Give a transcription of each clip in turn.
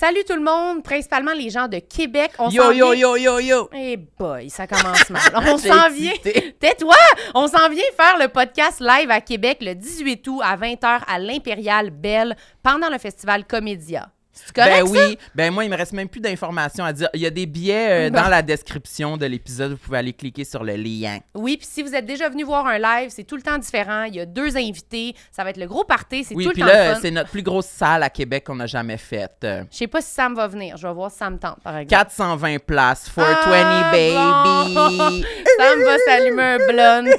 Salut tout le monde, principalement les gens de Québec. Yo! Eh boy, ça commence mal. On s'en vient. Tais-toi! On s'en vient faire le podcast live à Québec le 18 août à 20h à l'Impérial Belle pendant le festival Comédia. C'est correct, oui. Ben moi, il me reste même plus d'informations à dire. Il y a des billets dans la description de l'épisode. Vous pouvez aller cliquer sur le lien. Oui, puis si vous êtes déjà venu voir un live, c'est tout le temps différent. Il y a 2 invités. Ça va être le gros party. C'est tout le temps puis là, fun. c'est notre plus grosse salle à Québec qu'on n'a jamais faite. Je sais pas si Sam va venir. Je vais voir si Sam tente, par exemple. 420 places, 420 baby. Bon. Sam va s'allumer un blunt.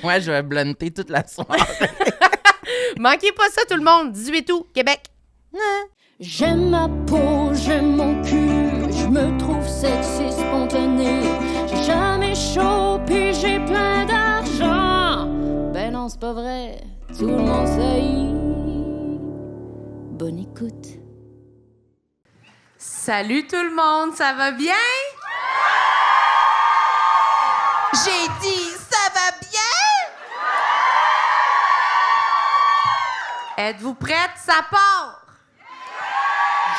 Ouais, je vais blunter toute la soirée. Manquez pas ça, tout le monde. 18 août, Québec. J'aime ma peau, j'aime mon cul, je me trouve sexy, spontané. J'ai jamais chaud, puis j'ai plein d'argent. Ben non, c'est pas vrai, tout le monde sait. Bonne écoute. Salut tout le monde, ça va bien? J'ai dit, ça va bien? Êtes-vous prêtes? Ça part!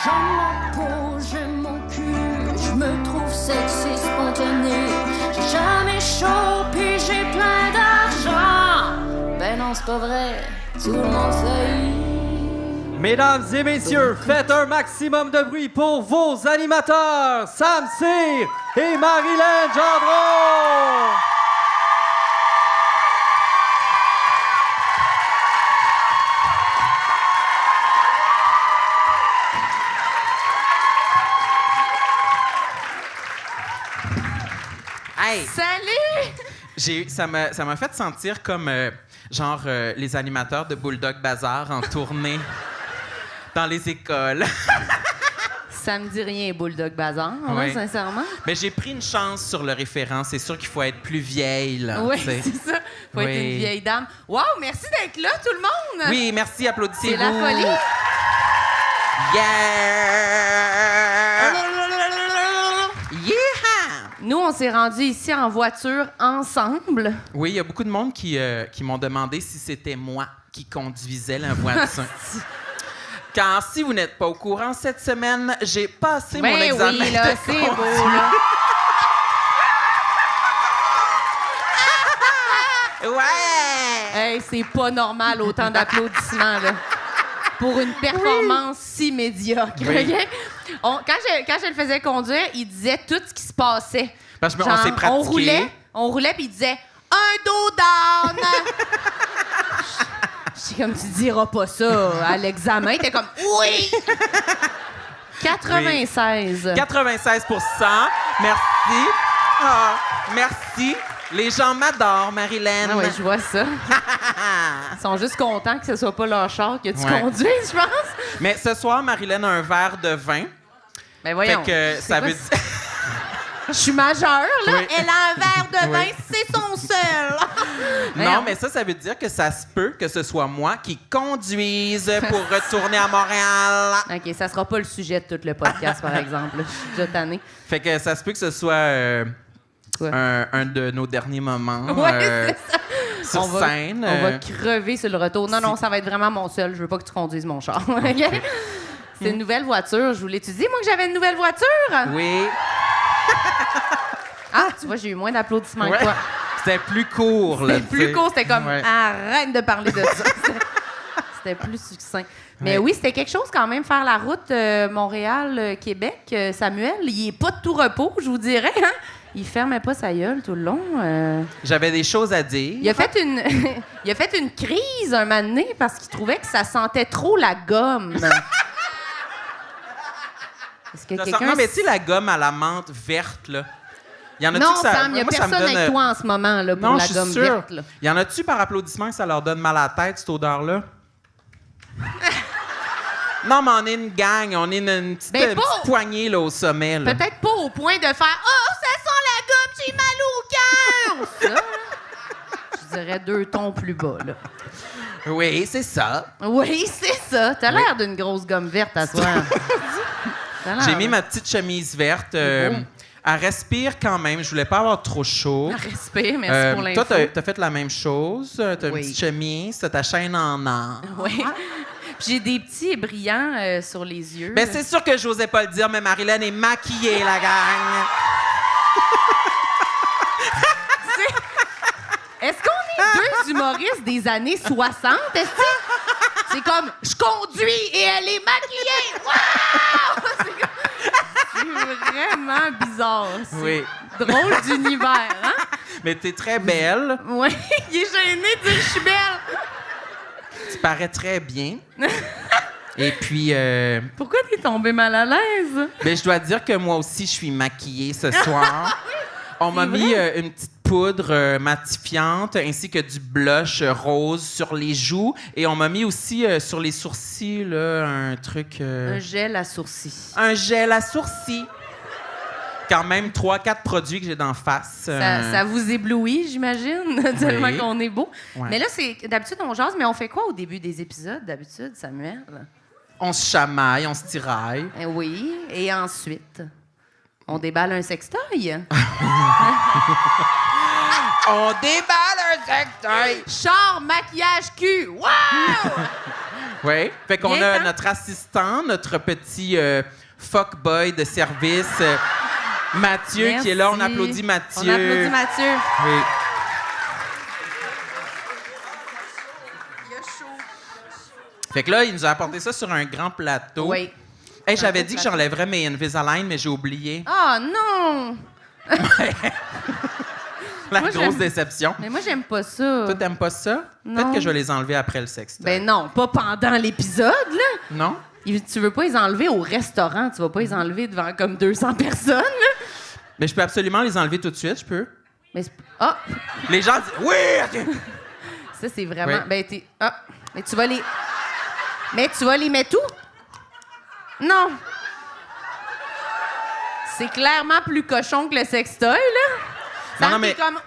J'aime ma peau, j'aime mon cul, je me trouve sexy, spontané. J'ai jamais chaud, puis j'ai plein d'argent. Ben non, c'est pas vrai, tout le monde sait. Mesdames et messieurs, faites un maximum de bruit pour vos animateurs, Sam Cyr et Marilyn Gendron! Hey, Salut! ça m'a fait sentir comme les animateurs de Bulldog Bazar en tournée dans les écoles. Ça me dit rien, Bulldog Bazar, Oui. sincèrement. Mais j'ai pris une chance sur le référent. C'est sûr qu'il faut être plus vieille, là. Oui, tu sais. c'est ça. Faut être Oui. une vieille dame. Wow, merci d'être là, tout le monde! Oui, merci, applaudissez-vous. C'est la folie. Yeah! Nous, on s'est rendus ici en voiture ensemble. Oui, il y a beaucoup de monde qui m'ont demandé si c'était moi qui conduisais la voiture. Car si vous n'êtes pas au courant, cette semaine, j'ai passé mon examen oui, là, de c'est conduite. beau, là. Ouais! Hey, c'est pas normal, autant d'applaudissements, là. Pour une performance si médiocre. Oui. OK? Quand je le faisais conduire, il disait tout ce qui se passait. Parce que on s'est pratiqué. On roulait, puis il disait « Un dos down! » J'étais comme « Tu diras pas ça à l'examen. » T'es comme « Oui! » 96. 96 %. Merci. Ah, merci. Les gens m'adorent, Marilyn. Ah oui, je vois ça. Ils sont juste contents que ce soit pas leur char que tu Ouais. conduises, je pense. Mais ce soir, Marilyn a un verre de vin. Ben voyons. Fait que ça quoi veut ça? dire... Je suis majeure, là. Oui. Elle a un verre de vin, Oui. c'est son seul. Non, mais ça veut dire que ça se peut que ce soit moi qui conduise pour retourner à Montréal. OK, ça sera pas le sujet de tout le podcast, par exemple. Je suis déjà tannée. Fait que ça se peut que ce soit Quoi? un de nos derniers moments Ouais, c'est ça. sur scène. On va crever sur le retour. Non, ça va être vraiment mon seul. Je veux pas que tu conduises mon char. OK? C'est une nouvelle voiture. Je voulais te dire, moi, que j'avais une nouvelle voiture. Oui. Ah, tu vois, j'ai eu moins d'applaudissements Ouais. que toi. C'était plus court, là. C'était plus tu sais. court, c'était comme Ouais. arrête de parler de ça. C'était plus succinct. Mais Ouais. oui, c'était quelque chose quand même, faire la route Montréal-Québec. Samuel, il est pas de tout repos, je vous dirais. Hein? Il fermait pas sa gueule tout le long. J'avais des choses à dire. Il a fait une, il a fait une crise un moment donné parce qu'il trouvait que ça sentait trop la gomme. Est-ce que Ça sent- quelqu'un... Non, mais tu sais, la gomme à la menthe verte, là. Y en a-tu Non, que ça... Sam, il n'y a Moi, ça me personne donne, avec toi en ce moment là, pour Non, la je suis gomme sûr. verte. Là. Y en a-tu par applaudissement que ça leur donne mal à la tête, cette odeur-là? Non, mais on est une gang, on est une petite, Ben, pas- petite poignée là, au sommet. Là. Peut-être pas au point de faire « Oh, ça sent la gomme, j'ai mal au cœur! » Ça, là, je dirais 2 tons plus bas. Là. Oui, c'est ça. Oui, c'est ça. T'as l'air d'une grosse gomme verte à soir. T'as l'air, J'ai mis là. ma petite chemise verte. C'est beau. Elle respire quand même. Je voulais pas avoir trop chaud. Respect, merci pour l'info. Toi, t'as fait la même chose. T'as Oui. une petite chemise, t'as ta chaîne en or. Oui. Puis j'ai des petits brillants sur les yeux. Ben, c'est sûr que j'osais pas le dire, mais Marilyn est maquillée, la gang. Est-ce qu'on est deux humoristes des années 60, est-ce que c'est comme « Je conduis et elle est maquillée! Wow! » C'est vraiment bizarre. C'est Oui. drôle d'univers, hein? Mais t'es très belle. Oui, il est gêné de dire « Je suis belle! » Tu parais très bien. Et puis, Pourquoi t'es tombée mal à l'aise? ben, je dois dire que moi aussi, je suis maquillée ce soir. On m'a mis une petite poudre matifiante ainsi que du blush rose sur les joues. Et on m'a mis aussi sur les sourcils là, un truc... Un gel à sourcils. un gel à sourcils. Quand même 3-4 produits que j'ai d'en face. Ça vous éblouit, j'imagine, tellement Oui. qu'on est beau. Ouais. Mais là, c'est d'habitude, on jase, mais on fait quoi au début des épisodes, d'habitude, Samuel? On se chamaille, on se tiraille. Oui, et ensuite, on déballe un sextoy. On déballe un sextoy! Char, maquillage, cul! Wow! Oui. Fait qu'on Bien a temps. notre assistant, notre petit fuckboy de service, Mathieu, Merci. qui est là. On applaudit Mathieu. On applaudit Mathieu. Oui. Fait que là, il nous a apporté ça sur un grand plateau. Oui. Hey, j'avais Un dit que plateau. j'enlèverais mes Invisalign, mais j'ai oublié. Ah non! La Moi, grosse j'aime- déception. Mais moi, j'aime pas ça. Toi, t'aimes pas ça? Non. Peut-être que je vais les enlever après le sexe. Ben non, pas pendant l'épisode, là. Non? Tu veux pas les enlever au restaurant, tu vas pas les enlever devant comme 200 personnes, là. Mais je peux absolument les enlever tout de suite, je peux. Mais ah, Les gens disent oui! OK. ça c'est vraiment Oui. ben t'es mais tu vas les mettre où? Non. C'est clairement plus cochon que le sextoy, là. Non, Sam mais- est comme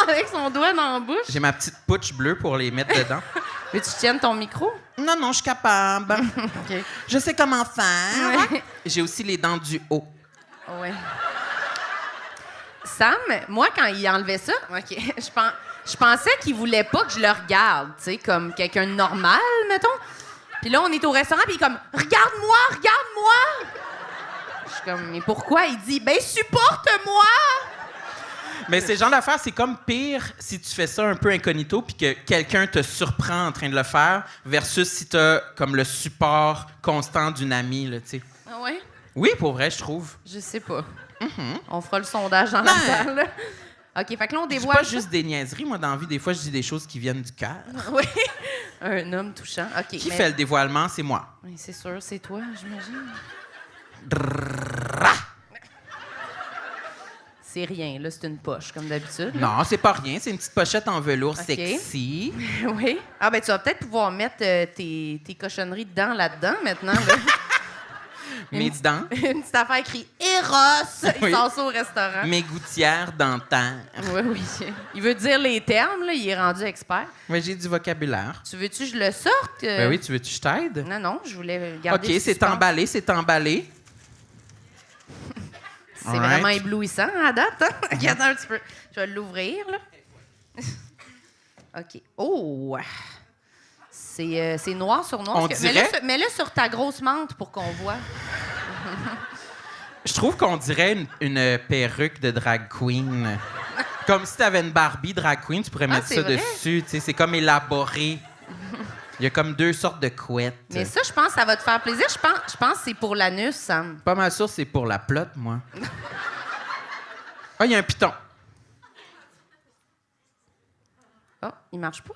avec son doigt dans la bouche. J'ai ma petite pouche bleue pour les mettre dedans. Mais tu tiennes ton micro? Non, non, je suis capable. OK. Je sais comment faire. Ouais. J'ai aussi les dents du haut. Ouais. Sam, moi, quand il enlevait ça, OK, je pensais qu'il voulait pas que je le regarde, tu sais, comme quelqu'un de normal, mettons. Puis là, on est au restaurant, puis il est comme « Regarde-moi, regarde-moi! » Je suis comme « Mais pourquoi? » Il dit « Ben, supporte-moi! Mais ces genres d'affaires, c'est comme pire si tu fais ça un peu incognito puis que quelqu'un te surprend en train de le faire versus si t'as comme le support constant d'une amie, là, tu sais. » Ah ouais? Oui, pour vrai, je trouve. Je sais pas. On fera le sondage dans la Ben. salle. OK, fait que là, on Je dis dévoile pas ça. juste des niaiseries. Moi, dans la vie, des fois, je dis des choses qui viennent du cœur. Oui. Un homme touchant. OK. Qui mais- fait le dévoilement? C'est moi. Oui, c'est sûr, c'est toi, j'imagine. C'est rien, là, c'est une poche, comme d'habitude. Non, c'est pas rien. C'est une petite pochette en velours OK. sexy. Oui. Ah, ben, tu vas peut-être pouvoir mettre tes cochonneries dedans, là-dedans, maintenant. Là. Mes dents, Une petite affaire écrite Eros. Il Oui. sort ça au restaurant. mes gouttières dentaires. Oui, oui. Il veut dire les termes, là. Il est rendu expert. Oui, j'ai du vocabulaire. Tu veux-tu que je le sorte? Ben oui, tu veux que je t'aide? Non, non, je voulais garder. OK, le c'est suspense. emballé, c'est emballé. C'est Alright. vraiment éblouissant à date. Hein? Regarde un petit peu. Je vais l'ouvrir, là. OK. Oh! C'est noir sur noir. On dirait- Mets-le sur ta grosse menthe pour qu'on voit. Je trouve qu'on dirait une perruque de drag queen. Comme si tu avais une Barbie drag queen, tu pourrais mettre c'est ça vrai? dessus. Tu sais, c'est comme élaboré. Il y a comme 2 sortes de couettes. Mais ça, je pense que ça va te faire plaisir. Je pense que c'est pour l'anus, Sam. Pas mal sûr, c'est pour la plotte, moi. Ah, il y a un piton. Oh, il marche pas.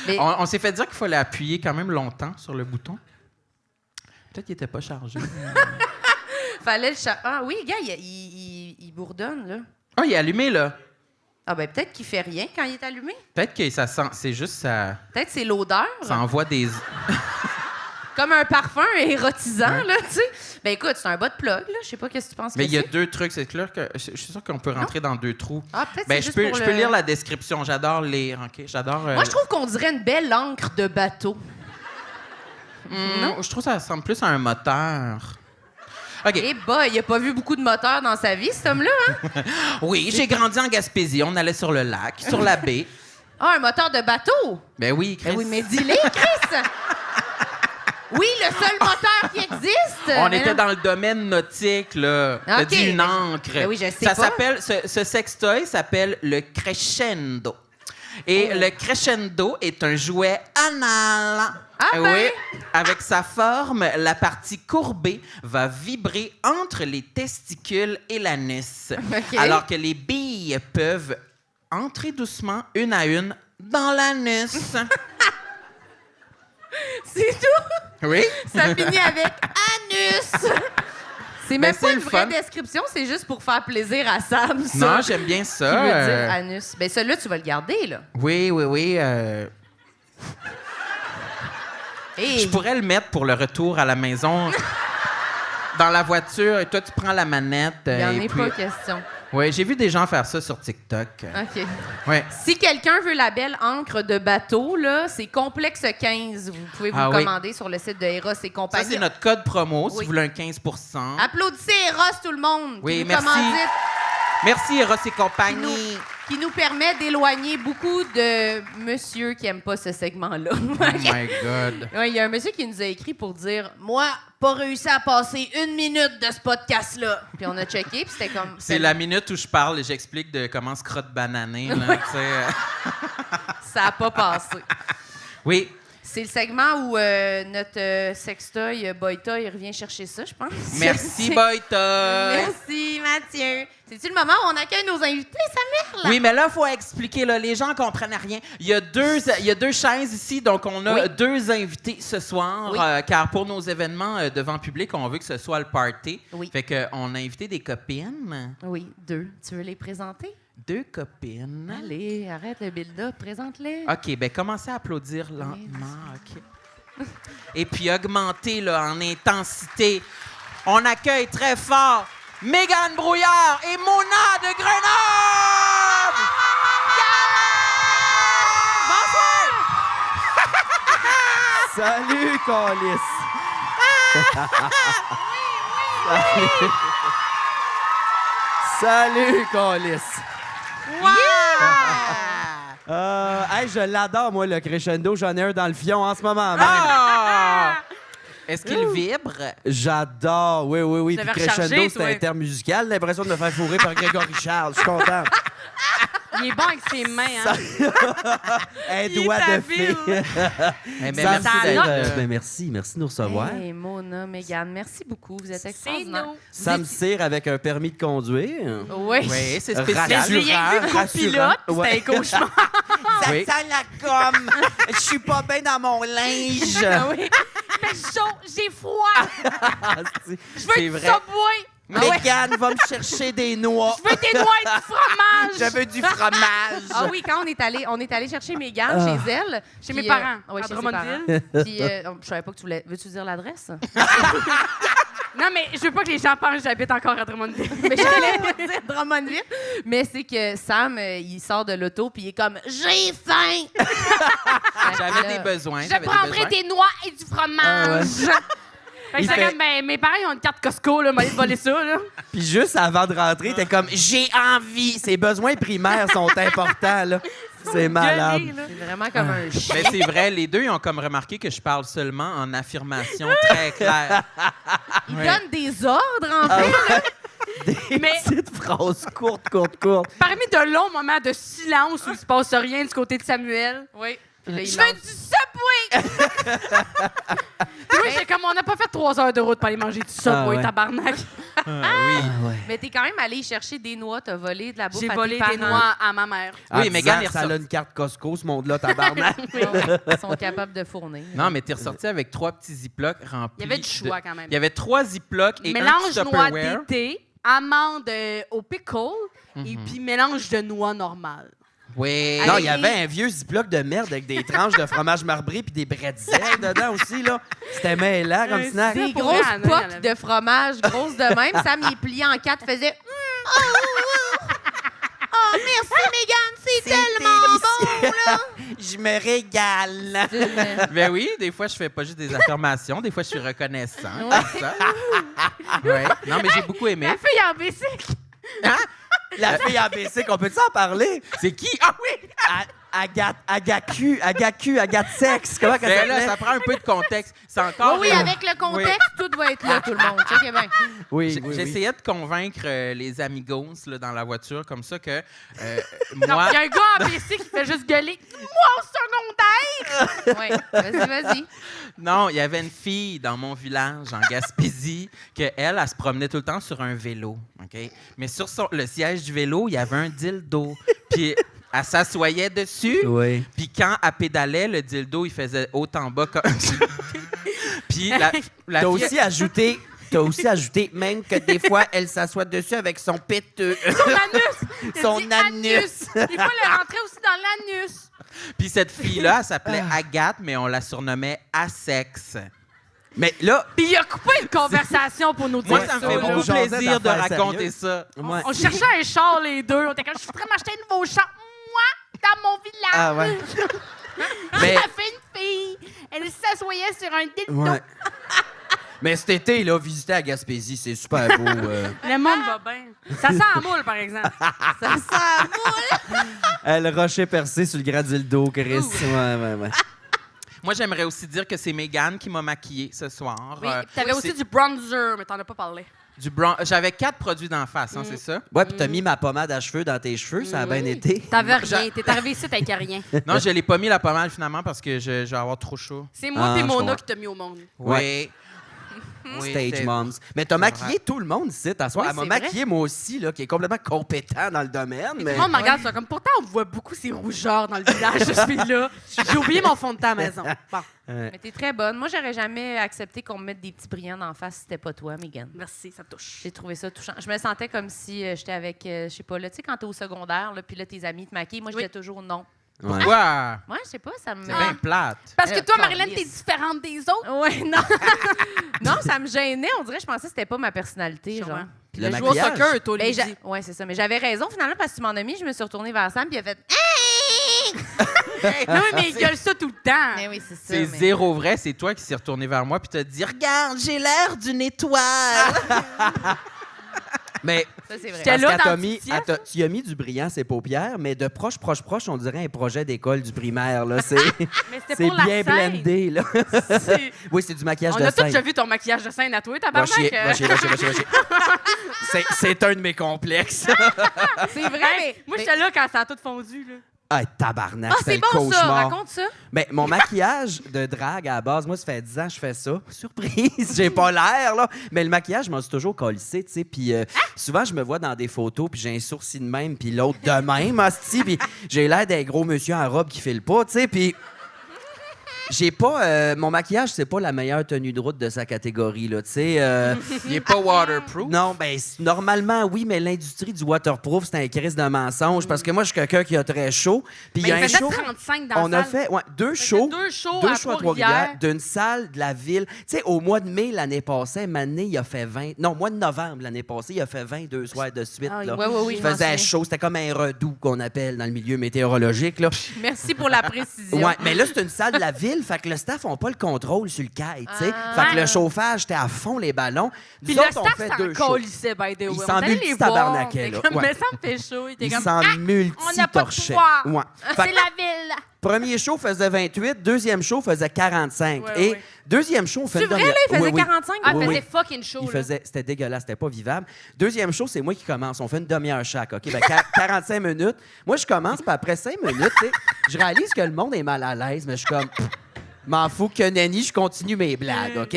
Mais- On s'est fait dire qu'il fallait appuyer quand même longtemps sur le bouton. Peut-être qu'il était pas chargé. Fallait le Ah oui, gars, il bourdonne, là. Ah, il est allumé, là. Ah ben peut-être qu'il fait rien quand il est allumé. Peut-être que ça sent... C'est juste ça... Peut-être que c'est l'odeur. Ça envoie des... Comme un parfum érotisant, là, tu sais. Ben écoute, c'est un bas de plug, là. Je sais pas qu'est-ce que tu penses Mais que il y a c'est. 2 trucs. C'est clair que... Je suis sûr qu'on peut rentrer dans 2 trous. Ah, peut-être Ben, c'est je juste peux, pour je le... peux lire la description. J'adore lire, OK? J'adore... Moi, je trouve qu'on dirait une belle encre de bateau. Je trouve que ça ressemble plus à un moteur. OK. Eh bah, il a pas vu beaucoup de moteurs dans sa vie, cet homme-là, hein? Oui, j'ai grandi en Gaspésie. On allait sur le lac, sur la baie. Ah, un moteur de bateau? Ben oui, Chris. Ben oui, mais dis-le, Chris! Oui, le seul moteur qui existe! On Mais était non. dans le domaine nautique, là. T'as Ok, dit une mais- encre. Ben oui, je sais Ça pas. s'appelle... Ce sextoy s'appelle le crescendo. Et Oh. le crescendo est un jouet anal. Ah ben! Oui. Avec sa forme, la partie courbée va vibrer entre les testicules et l'anus. Ok. Alors que les billes peuvent entrer doucement, une à une, dans l'anus. C'est tout! Oui? Ça finit avec anus! C'est Ben, même c'est pas une le vraie fun. description, c'est juste pour faire plaisir à Sam, ça. Non, j'aime bien Qui ça. veut dire anus. Ben celui-là, tu vas le garder, là. Oui. Hey. Je pourrais le mettre pour le retour à la maison dans la voiture et toi, tu prends la manette. Il n'y en et est puis... pas question. Oui, j'ai vu des gens faire ça sur TikTok. OK. Ouais. Si quelqu'un veut la belle encre de bateau, là, c'est Complexe 15. Vous pouvez vous Ah le oui. commander sur le site de Eros et Ça, compagnie. c'est notre code promo si Oui. vous voulez un 15 Applaudissez Eros, tout le monde! Oui, qui nous merci. commandite, Merci, Eros et compagnie. qui nous permet d'éloigner beaucoup de monsieur qui n'aiment pas ce segment-là. Oh my God. Ouais, il y a un monsieur qui nous a écrit pour dire « Moi, pas réussi à passer 1 minute de ce podcast-là. » Puis on a checké, puis c'était comme... C'est la minute où je parle et j'explique de comment se crotte bananer. Là, tu sais. Ça n'a pas passé. Oui. C'est le segment où notre sextoy Boyta, il revient chercher ça, je pense. Merci, C'est- Boyta. Merci, Mathieu. C'est-tu le moment où on accueille nos invités, Samuel? Oui, mais là, il faut expliquer. Là, les gens comprennent rien. Il y a deux chaises ici, donc on a Oui. 2 invités ce soir. Oui. Car pour nos événements devant public, on veut que ce soit le party. Oui. Fait qu'on a invité des copines. Oui, 2. Tu veux les présenter? 2 copines. Allez, arrête le build-up, présente-les. OK, bien, commencez à applaudir lentement. OK. Et puis, augmentez là, en intensité. On accueille très fort Mégane Brouillard et Mona de Grenoble! Salut, Calice! Salut, Calice! Hey, je l'adore, moi, le crescendo. J'en ai un dans le fion en ce moment même. Ah! Est-ce qu'il vibre? J'adore, oui. Tu Puis l'avais crescendo, rechargé, c'est toi. intermusical. L'impression de me faire fourrer par Grégory Charles. Je suis content. Il est bon avec ses mains, hein? Un Il doigt est de habile. fée. Eh bien, Ça merci me d'être sert, là. merci de nous recevoir. Hey, Mona, Mégane, merci beaucoup. Vous êtes C'est extraordinaires. nous. Ça me sert avec un permis de conduire. Oui. Oui, c'est Rassurant. spécial. J'ai rien vu de copilote, puis Ouais. c'était un cauchemar. Ça Oui. sent la gomme. Je suis pas bien dans mon linge. Ah oui. Fait chaud, j'ai froid. Je veux C'est du vrai. Subway. Mégane va me chercher des noix. Je veux des noix et du fromage. Je veux du fromage. Ah oui, quand on est allé chercher Mégane chez elle. Chez puis, mes parents, oui, à chez ses Drummondville. parents. Puis, je savais pas que tu voulais. Veux-tu dire l'adresse? Non, mais je veux pas que les gens pensent que j'habite encore à Drummondville. Mais je voulais pas dire Drummondville. Mais c'est que Sam, il sort de l'auto puis il est comme j'ai faim. J'avais des besoins. Je j'avais des prendrai besoins. des noix et du fromage. Fait que Il j'étais fait- comme, ben, mes parents, ils ont une carte Costco, là, m'aller voler ça, là. Puis juste avant de rentrer, t'es comme j'ai envie. Ses besoins primaires sont importants là. C'est malade. Gueuler, là. C'est vraiment comme un chien. Mais c'est vrai, les deux, ils ont comme remarqué que je parle seulement en affirmation très claire. Il Ouais. donne des ordres, en fait. Des Mais- petites phrases courtes. Parmi de longs moments de silence où il se passe rien du côté de Samuel. Oui. Puis là, il Je lance- veux du Subway! Puis moi, j'étais comme, on n'a pas fait 3 heures de route pour aller manger du Subway, Ah ouais. tabarnak. Oui. Mais t'es quand même allé chercher des noix, t'as volé de la bouffe J'ai à volé tes des parents. noix à ma mère. Oui, En Mégane disant, est ça a ressortie. une carte Costco, ce monde-là, tabarnak. Ils sont capables de fournir. Non, mais t'es ressorti avec 3 petits ziplocs remplis. Il y avait du choix, quand même. Il y avait 3 ziplocs et un Mélange petit noix Tupperware. d'été, amande au pickle, et puis mélange de noix normales. Oui. Non, il y avait un vieux ziploc de merde avec des tranches de fromage marbré puis des bretzels dedans aussi, là. C'était mêlant comme snack. Des pour grosses vrai, Anna, il y en poques avait. de fromage, grosses de même. Sam, il est plié en 4, faisait Oh, merci, Mégane, c'est tellement bon, là! Je me régale. Ben oui, des fois, je fais pas juste des affirmations. Des fois, je suis reconnaissant. Comme ça. Ouais. Non, mais j'ai beaucoup aimé. La fille en basic. La fille ABC, qu'on peut-tu en parler? C'est qui? Ah oui! Agacu, Agathe sexe. Comment qu'elle Mais là, s'appelait? ça prend un peu de contexte. C'est encore... Oui, avec le contexte, tout doit être là, tout le monde. Checkez bien. Oui, J'essayais de convaincre les amigos là, dans la voiture, comme ça que Non, moi... il y a un gars en PC qui fait juste gueuler. Moi, au secondaire! Oui, vas-y. Non, il y avait une fille dans mon village, en Gaspésie, elle se promenait tout le temps sur un vélo, OK? Mais sur le siège du vélo, il y avait un dildo. Puis elle s'assoyait dessus. Oui. Puis quand elle pédalait, le dildo, il faisait haut en bas comme... Puis la T'as fille... aussi ajouté, même que des fois, elle s'assoit dessus avec son péteux. Son anus! Son Il dit anus. Il faut le rentrer aussi dans l'anus. Puis cette fille-là, elle s'appelait Agathe, mais on la surnommait Asex. Mais là, Puis il a coupé une conversation pour nous dire Moi, ça me fait là. beaucoup On jasait plaisir de d'affaires raconter sérieuses. ça. moi, On cherchait un char, les deux. On était comme, je voudrais m'acheter un nouveau char. Moi, dans mon village. Ah ouais. Mais... Ça fait une fille. Elle s'assoyait sur un dildo. Ouais. Mais cet été, là, visiter à Gaspésie, c'est super beau. Le monde va bien. Ça sent la moule, par exemple. Ça sent Le rocher percé sur le grand dildo, Chris. Ouais. Moi, j'aimerais aussi dire que c'est Mégane qui m'a maquillée ce soir. Oui, t'avais aussi du bronzer, mais t'en as pas parlé. J'avais 4 produits d'en face, c'est ça? Ouais, puis t'as mis ma pommade à cheveux dans tes cheveux, ça a bien été. T'avais rien. T'es arrivé ici, t'avais rien. Non, je l'ai pas mis la pommade finalement parce que je vais avoir trop chaud. C'est moi Ah, et je Mona comprends. qui t'a mis au monde. Oui. Stage c'est- moms. Mais t'as maquillé tout le monde ici, t'assois. Oui, Elle m'a c'est vrai. maquillé moi aussi, là, qui est complètement compétent dans le domaine. Mais... Tout le monde me regarde ça comme pourtant on voit beaucoup ces rougeurs dans le village de ce fille-là. J'ai oublié mon fond de teint à la maison. Bon, Mais t'es très bonne. Moi, j'aurais jamais accepté qu'on me mette des petits brillants en face si c'était pas toi, Mégane. merci, ça touche. J'ai trouvé ça touchant. Je me sentais comme si j'étais avec, je sais pas, là, tu sais, quand t'es au secondaire, là, puis là, tes amis te maquillent. Moi, je Oui. disais toujours non. Ouais. Pourquoi? Moi, je sais pas, ça me. C'est bien plate. Parce que toi, Marilyn, calisse. t'es différente des autres. Ouais, non. Non, ça me gênait. On dirait, je pensais que c'était pas ma personnalité, Sûrement. genre. Puis Le le joueur au maquillage. soccer, toi, Ben, Lydie. ouais, c'est ça. Mais j'avais raison, finalement, parce que tu m'en as mis. Je me suis retournée vers Sam, puis il a fait. Non, mais il gueule ça tout le temps. Mais oui, c'est ça. C'est mais- zéro vrai, c'est toi qui s'est retourné vers moi puis t'as dit « Regarde, j'ai l'air d'une étoile! Mais Ça, c'est vrai. J'étais parce là qu'elle dans t'a le mis, petit siège. tu y as mis du brillant ses paupières, mais de proche, on dirait un projet d'école du primaire. Là. C'est, Mais c'était c'est pour la bien scène. blendé. Là. C'est- Oui, c'est du maquillage On de a tous scène. déjà vu ton maquillage de scène à toi, Va tabarnak. chier, va chier. C'est un de mes complexes. C'est vrai, mais. Moi, mais- j'étais là quand ça a tout fondu. Là. Ah, tabarnak, Ah, c'était c'est le bon, ça. cauchemar. Raconte ça. Mais mon maquillage de drague à la base, moi, ça fait 10 ans que je fais ça. Surprise, j'ai pas l'air, là. Mais le maquillage, je m'en suis toujours collissé, tu sais. Puis souvent, je me vois dans des photos, puis j'ai un sourcil de même, puis l'autre de même, hostie. Puis j'ai l'air d'un gros monsieur en robe qui file pas, tu sais. Puis j'ai pas... mon maquillage, c'est pas la meilleure tenue de route de sa catégorie, là, tu sais. Il est pas waterproof. Non, ben normalement, oui, mais l'industrie du waterproof, c'est un crise de mensonge. Parce que moi, je suis quelqu'un qui a très chaud. Puis il y a Mais un il faisait show... 35 dans On la a salle. fait deux faisait shows. deux shows Deux à shows à Trois-Rivières. Trois-Rivières, d'une salle de la ville. Tu sais, au mois de mai l'année passée, Mané, il a fait 20. Non, mois de novembre l'année passée, il a fait 22 soirs de suite. Ah, là. ouais, oui, Il je m'en faisait souviens. chaud. C'était comme un redout qu'on appelle dans le milieu météorologique. Là. Merci pour la précision. Ouais, mais là, c'est une salle de la ville, fait que le staff n'a pas le contrôle sur le quai, tu sais. Ah. Fait que le chauffage, était à fond les ballons. Puis Nous le autres, on staff fait s'en deux shows. colissait, by the way. Il On s'en allait les multi-tabarnaquait, voir. là. T'es comme, Ouais. mais ça me fait chaud. Il était Il comme, s'en on n'a pas de multi-torchait. pouvoir. Ouais. C'est Fait que la ville. premier show faisait 28, deuxième show faisait 45. Ouais, et ouais. deuxième show, on fait C'est une vrai, demi- là, il faisait Oui, oui. 45. Ah, Oui, il oui. faisait fucking chaud. Il là. faisait, c'était dégueulasse, c'était pas vivable. Deuxième show, c'est moi qui commence. On fait une demi-heure chaque, OK? Ben, 45 minutes. Moi, je commence, puis après 5 minutes, tu sais, je réalise que le monde est mal à l'aise, mais je suis comme... M'en fous que nenni, je continue mes blagues, OK?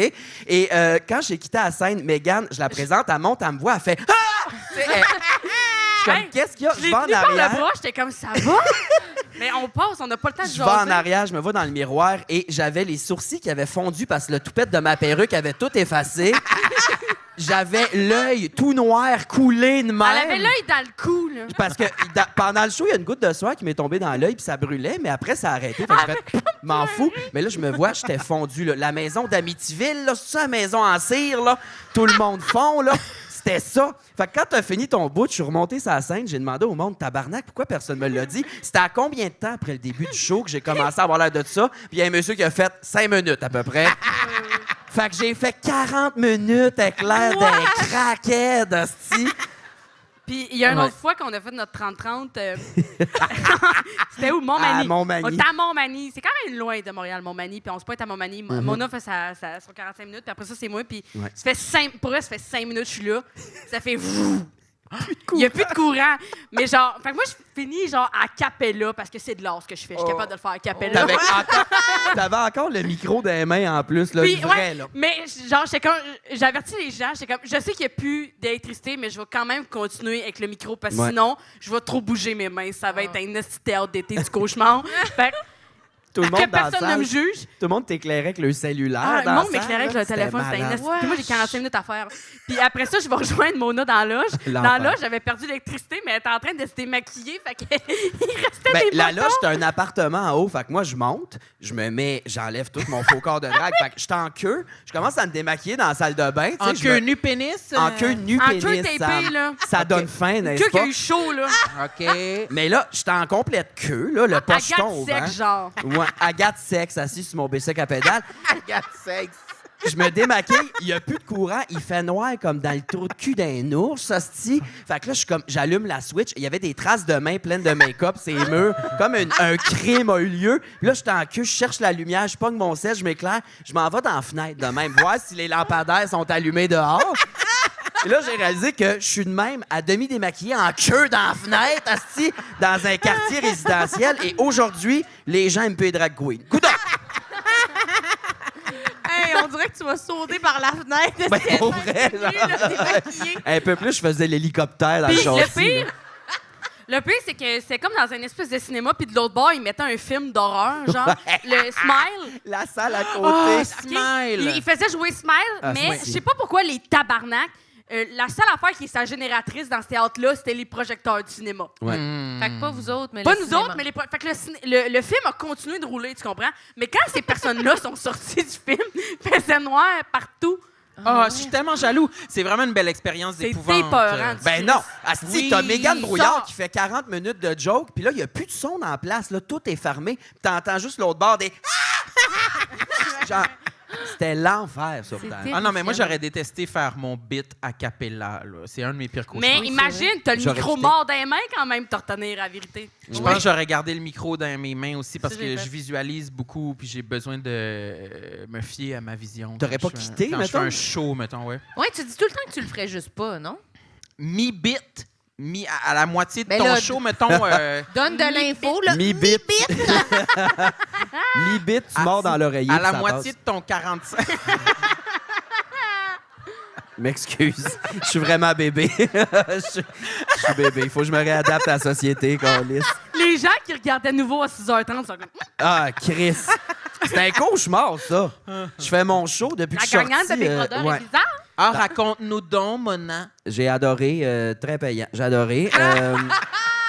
Et quand j'ai quitté la scène, Mégane, je la présente, elle monte, elle me voit, elle fait « Ah! » Tu sais, je suis comme Hey, « Qu'est-ce qu'il y a? » Je Je l'ai vais en tenu par le arrière. bras, j'étais comme, ça va? Mais on passe, on n'a pas le temps de Je vais en jaser. arrière, je me vois dans le miroir et j'avais les sourcils qui avaient fondu parce que le toupette de ma perruque avait tout effacé. J'avais l'œil tout noir coulé de même. Elle avait l'œil dans le cou, là. Parce que pendant le show, il y a une goutte de sueur qui m'est tombée dans l'œil puis ça brûlait, mais après, ça a arrêté. Fait que j'ai fait, m'en fous. Mais là, je me vois, j'étais fondu. Là. La maison d'Amityville, là, c'est ça, la maison en cire, là. Tout le monde fond, là. C'était ça. Fait que quand t'as fini ton bout, je suis remonté sur la scène, j'ai demandé au monde, tabarnak, pourquoi personne me l'a dit? C'était à combien de temps après le début du show que j'ai commencé à avoir l'air de ça? Puis il y a un monsieur qui a fait 5 minutes à peu près. Fait que j'ai fait 40 minutes avec l'air d'un crackhead, hostie. Puis il y a une autre fois qu'on a fait notre 30-30. C'était où? Montmagny. À Montmagny. On était à Montmagny. C'est quand même loin de Montréal, Montmagny. Puis on se pointe à Montmagny. Mona fait son 45 minutes. Puis après ça, c'est moi. Puis ça fait 5 minutes que je suis là. Ça fait... Il n'y a plus de courant. Mais genre... Fait que moi, je finis genre à cappella parce que c'est de l'art ce que je fais. Je suis capable de le faire à cappella. T'avais encore le micro dans les mains en plus, là, Puis, du vrai, là. Mais genre, j'avertis les gens, je sais qu'il n'y a plus d'électricité, mais je vais quand même continuer avec le micro parce que sinon, je vais trop bouger mes mains. Ça va être un esti théâtre d'été du cauchemar. Fait Tout le monde que dans la personne ne salle, me juge. Tout le monde t'éclairait avec le cellulaire. Le monde m'éclairait avec le téléphone, c'était une esti. Puis moi, j'ai 45 minutes à faire. Puis après ça, je vais rejoindre Mona dans la loge. Dans la loge, j'avais perdu l'électricité, mais elle était en train de se démaquiller. Fait qu'il restait des la bâtons. loge, c'est un appartement en haut. Fait que moi, je monte, j'enlève tout mon faux corps de drague. Fait que je suis en queue. Je commence à me démaquiller dans la salle de bain. En queue nu pénis? En queue nu En pénis. queue tapée, là. Ça donne faim, n'est-ce Que qu'il y pas? a eu chaud, là. OK. Mais là, j'étais en complète queue, là, le pocheton Agathe ouvert. sec, genre. Ouais, Agathe sexe, assis sur mon bicycle à pédale. Agathe sexe. Je me démaquille, il n'y a plus de courant, il fait noir comme dans le trou de cul d'un ours, hostie. Fait que là, j'allume la switch, il y avait des traces de mains pleines de make-up, ces murs, comme un crime a eu lieu. Puis là, j'étais en queue, je cherche la lumière, je pogne mon sel, je m'éclaire, je m'en vais dans la fenêtre de même, voir si les lampadaires sont allumés dehors. Et là, j'ai réalisé que je suis de même à demi démaquillé en queue dans la fenêtre, asti, dans un quartier résidentiel. Et aujourd'hui, les gens aiment plus les drag queens. Coudonc! Hey, on dirait que tu vas sauter par la fenêtre. Ben, pour vrai, un peu plus, je faisais l'hélicoptère dans le Puis châssis. le pire, c'est que c'est comme dans une espèce de cinéma, puis de l'autre bord, ils mettaient un film d'horreur, genre le Smile. La salle à côté. Oh, OK? Smile. Il faisait jouer Smile, mais oui. je sais pas pourquoi les tabarnak. La seule affaire qui est sa génératrice dans ce théâtre-là, c'était les projecteurs du cinéma. Ouais. Fait que pas vous autres, mais Pas le nous cinéma. autres, mais fait que le film a continué de rouler, tu comprends? Mais quand ces personnes-là sont sorties du film, il faisait noir partout. Ah, je suis tellement jaloux. C'est vraiment une belle expérience C'est d'épouvante. épeurant. Ben non, asti, Oui, t'as Mégane Brouillard sort. qui fait 40 minutes de joke, puis là, il n'y a plus de son dans la place, là, tout est fermé, puis t'entends juste l'autre bord des... Genre, c'était l'enfer sur C'est Terre. terrible. Ah non, mais moi, j'aurais détesté faire mon bit a cappella. là. C'est un de mes pires cauchemars. Mais Oui, imagine, t'as le J'aurais micro quitté. mort dans les mains quand même, te retenir à la vérité. Je pense que j'aurais gardé le micro dans mes mains aussi parce Ça, j'ai que fait. je visualise beaucoup puis j'ai besoin de me fier à ma vision. T'aurais Quand pas je fais quitté, quand je fais mettons? un show, mettons, ouais. Ouais, tu dis tout le temps que tu le ferais juste pas, non? Mi-bit, à la moitié de Ben ton là, show, mettons... Donne de l'info, là. Mi-bit. Mi-bit, tu mords dans l'oreiller. à puis la ça moitié passe. de ton 45. M'excuse, je suis vraiment bébé. Je suis bébé, il faut que je me réadapte à la société, câlisse. Les gens qui regardaient nouveau à 6h30 sont comme... Ah, Chris. C'est un cauchemar, ça. Je fais mon show depuis que je suis La sorti. gagnante de Big Brother ouais. est bizarre. Ah, raconte-nous donc, Mona. J'ai adoré, très payant. J'ai adoré.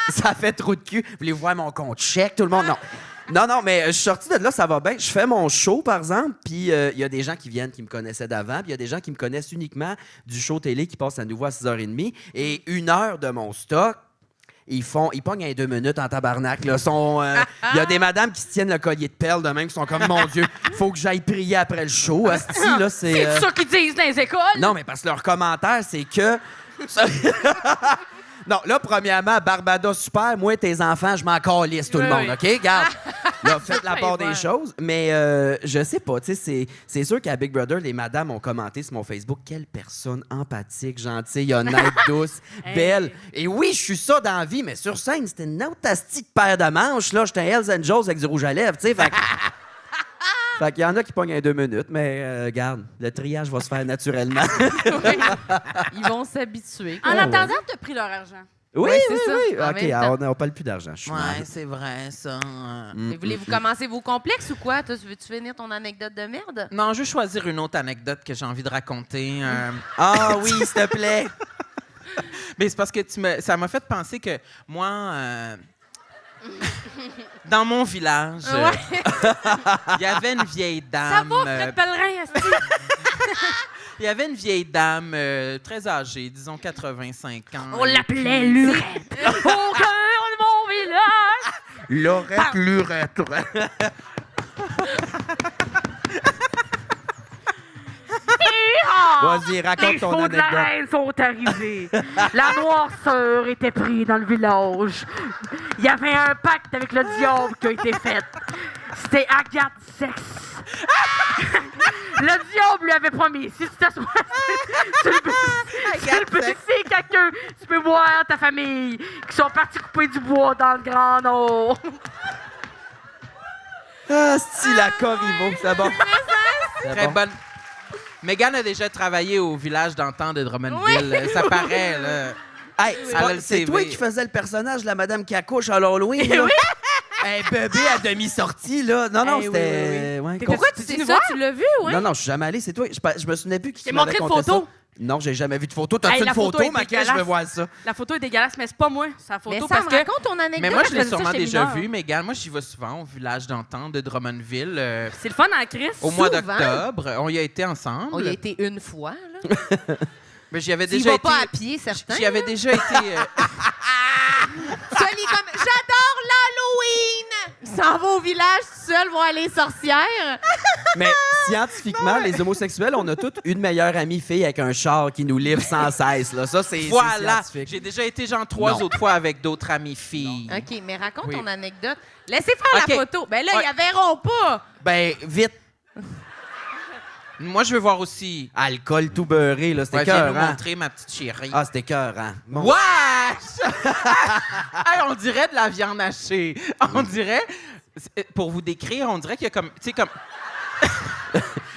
Ça fait trop de cul. Voulez-vous voir mon compte chèque, tout le monde? Non. Non, mais je suis sorti de là, ça va bien. Je fais mon show, par exemple, puis il y a des gens qui viennent qui me connaissaient d'avant, puis il y a des gens qui me connaissent uniquement du show télé qui passe à nouveau à 6h30. Et 1 heure de mon stock, ils pognent un 2 minutes en tabarnak. Il y a des madames qui se tiennent le collier de perles de même, qui sont comme, mon Dieu, faut que j'aille prier après le show. Asti, là, C'est ça qu'ils disent dans les écoles. Non, mais parce que leur commentaire, c'est que... Non, là, premièrement, Barbada, super. Moi, tes enfants, je m'en calisse tout le monde, OK? Regarde. Là, faites la part des choses. Mais je sais pas, tu sais, c'est sûr qu'à Big Brother, les madames ont commenté sur mon Facebook. Quelle personne empathique, gentille, honnête, douce, belle. Et oui, je suis ça dans la vie, mais sur scène, c'était une autre asti de paire de manches. Là, j'étais un Hells Angels avec du rouge à lèvres, tu sais. Fait qu'il y en a qui pognent un 2 minutes, mais regarde, le triage va se faire naturellement. Ils vont s'habituer. En quoi. attendant, t'as pris leur argent. Oui, Ouais, c'est oui, ça. oui. En OK, même alors, temps. on parle plus d'argent. Je suis Ouais, mal. c'est vrai, ça. Mais voulez-vous commencer vos complexes ou quoi? Toi, veux-tu finir ton anecdote de merde? Non, je vais choisir une autre anecdote que j'ai envie de raconter. Ah oui, s'il te plaît. Mais c'est parce que ça m'a fait penser que moi, dans mon village, il y avait une vieille Ça dame. va, Fred Pellerin, esti. Il y avait une vieille dame très âgée, disons 85 ans. On l'appelait Lurette. Au cœur de mon village. Lorette, lurette. Hi-ha! Vas-y, raconte Les ton faux de la anecdote. reine sont arrivés. La noirceur était prise dans le village. Il y avait un pacte avec le diable qui a été fait. C'était Agathe Sexe. Le diable lui avait promis, si tu t'assois sur le PC quelqu'un, tu peux voir ta famille qui sont partis couper du bois dans le Grand Nord. Ah, c'est la Corriveau, c'est bon. C'est Très bon. bonne. Megan a déjà travaillé au village d'antan de Drummondville. Ça paraît, là. Hey, c'est Elle pas- a le c'est CV. toi qui faisais le personnage de la Madame qui accouche à l'Halloween, là? Un bébé à demi-sortie, là. Non, non, Eh oui, c'était... Ouais, Pourquoi T'es-tu tu sais venu ça? voir? Tu l'as vu, ouais? Non, non, je suis jamais allé, c'est toi. Je me souvenais plus qui J'ai m'avait montré une conté photo. ça. Non, j'ai jamais vu de photo. T'as-tu Hey, une la photo photo, est Maquille? Je dégueulasse. veux voir ça. La photo est dégueulasse, mais c'est pas moi, c'est la photo Mais parce Sam, que... raconte ton anecdote. Mais moi, je l'ai faisais ça sûrement chez déjà mineur. vu, Megan. Moi, j'y vais souvent au village d'antan de Drummondville C'est le fun en Chris. au mois Souvent. d'octobre. On y a été ensemble. On y a été une fois, là. Mais j'y avais Tu y déjà vas été. pas à pied, certain. J'y avais déjà été. Sully comme j'adore l'Halloween. Il s'en va au village tout seul voir les sorcières. Mais scientifiquement, les homosexuels, on a toutes une meilleure amie fille avec un char qui nous livre sans cesse. Là. Ça, c'est Voilà. scientifique. J'ai déjà été genre 3 Non. autres fois avec d'autres amies filles. OK, mais raconte Oui. ton anecdote. Laissez faire OK. la photo. Ben là, Ouais. ils la verront pas. Ben, vite. Moi, je veux voir aussi. Alcool tout beurré, là. C'était Ouais, viens nous écœurant. montrer ma petite chérie. Ah, c'était écœurant. Mon- Wesh! Hey, on dirait de la viande hachée. On dirait, pour vous décrire, on dirait qu'il y a comme, tu sais, comme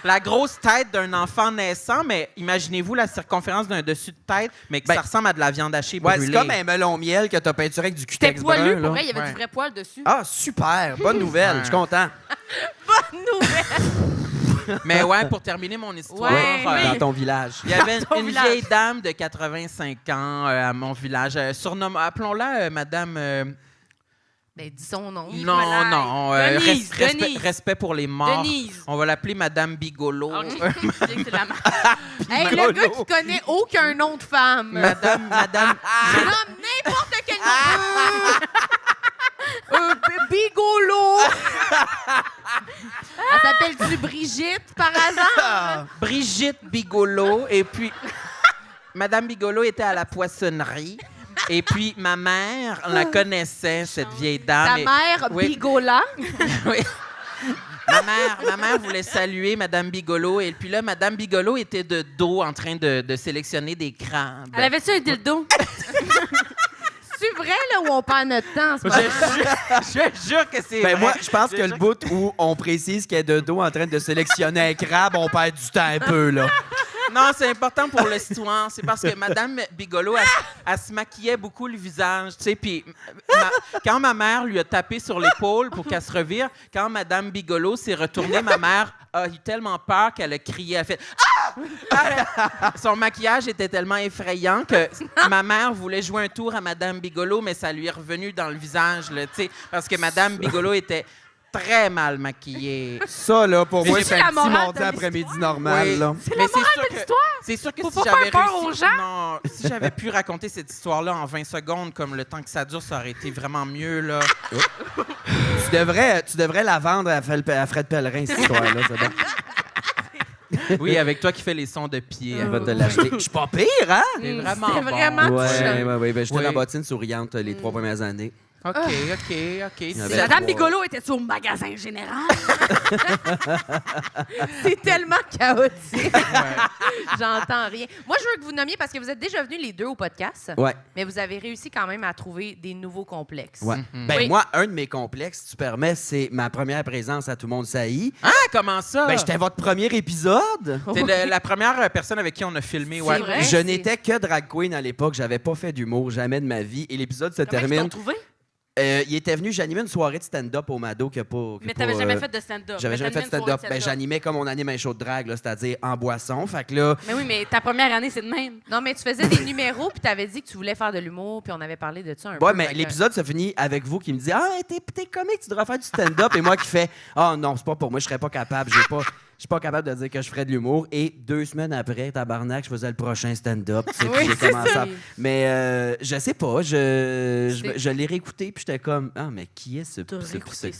la grosse tête d'un enfant naissant, mais imaginez-vous la circonférence d'un dessus de tête, mais que Ben, ça ressemble à de la viande hachée Ouais, brûlée. c'est comme un melon miel que t'as peinturé avec du C'était cutex brun, poilu, là. pour vrai, il y avait Ouais. du vrai poil dessus. Ah, super. Bonne nouvelle. Je suis content. Bonne nouvelle. Mais ouais, pour terminer mon histoire, Ouais, Dans ton village. il y avait Ton une village. vieille dame de 85 ans à mon village. Appelons-la Madame... Ben, dis son nom. Yves non, Molaire. non. Denise, Denise. Respect pour les morts. Denise. On va l'appeler Madame Bigolo. Ok, je sais que c'est la marque. Hey, le gars qui connaît aucun nom de femme. Madame... Nomme n'importe quel nom. Bigolo. Elle s'appelle-tu Brigitte, par hasard? Brigitte Bigolo. Et puis, Madame Bigolo était à la poissonnerie. Et puis, ma mère la connaissait, cette vieille dame. Ta Et- mère, oui. Bigola. Oui. Ma mère voulait saluer Madame Bigolo. Et puis là, Madame Bigolo était de dos en train de sélectionner des crabes. Elle avait-tu un dildo? C'est vrai, là, où on perd notre temps, en ce moment? Je jure que c'est Ben vrai. moi, je pense que le bout où on précise qu'elle est de dos en train de sélectionner un crabe, on perd du temps un peu, là. Non, c'est important pour l'histoire. C'est parce que Madame Bigolo, elle se maquillait beaucoup le visage, tu sais. Puis quand ma mère lui a tapé sur l'épaule pour qu'elle se revire, quand Madame Bigolo s'est retournée, ma mère a eu tellement peur qu'elle a crié, elle a fait ah! Son maquillage était tellement effrayant que ma mère voulait jouer un tour à Madame Bigolo, mais ça lui est revenu dans le visage, là, tu sais, parce que Madame Bigolo était très mal maquillée. Ça, là, pour moi, C'est c'est la un petit morale montant de après-midi normal, Oui. là. Mais l'histoire. c'est sûr que Faut si pas j'avais faire peur réussi, aux gens. non, si j'avais pu raconter cette histoire-là en 20 secondes, comme le temps que ça dure, ça aurait été vraiment mieux, là. Tu devrais la vendre à Fred Pellerin, cette histoire-là, c'est bon. Oui, avec toi qui fais les sons de pied. Elle va te l'acheter. Je suis pas pire, hein? C'est vraiment C'est bon. vraiment touchant. Ouais. Ben, j'étais Oui. dans la bottine souriante les 3 premières années. OK. avait- Madame Bigolo était au magasin général. C'est tellement chaotique. J'entends rien. Moi, je veux que vous nommiez, parce que vous êtes déjà venus les deux au podcast, Ouais. mais vous avez réussi quand même à trouver des nouveaux complexes. Ouais. Ben, Oui. moi, un de mes complexes, si tu permets, c'est ma première présence à Tout le monde saillit. Ah, comment ça? Ben, j'étais à votre premier épisode. T'es la première personne avec qui on a filmé. Ouais. C'est vrai? Je c'est- n'étais que drag queen à l'époque. J'avais pas fait d'humour jamais de ma vie. Et l'épisode se Comment ils termine. t'ont trouvé? Il était venu, j'animais une soirée de stand-up au Mado que pas. Mais t'avais jamais fait de stand-up. J'avais Mais jamais fait de t'animais une soirée stand-up. Ben, j'animais comme on anime un show de drague, là, c'est-à-dire en boisson. Fait que là, Mais oui, mais ta première année, c'est de même. Non, mais tu faisais des numéros, puis tu avais dit que tu voulais faire de l'humour, puis on avait parlé de ça un peu. ouais, mais Fait que- l'épisode se finit avec vous qui me dit ah, t'es comique, tu devrais faire du stand-up. Et moi qui fais ah non, c'est pas pour moi, je serais pas capable, suis pas capable de dire que je ferais de l'humour. Et 2 semaines après, tabarnak, je faisais le prochain stand-up. Tu sais, puis j'ai commencé à... Mais je sais pas, je l'ai réécouté, puis j'étais comme, ah, mais qui est ce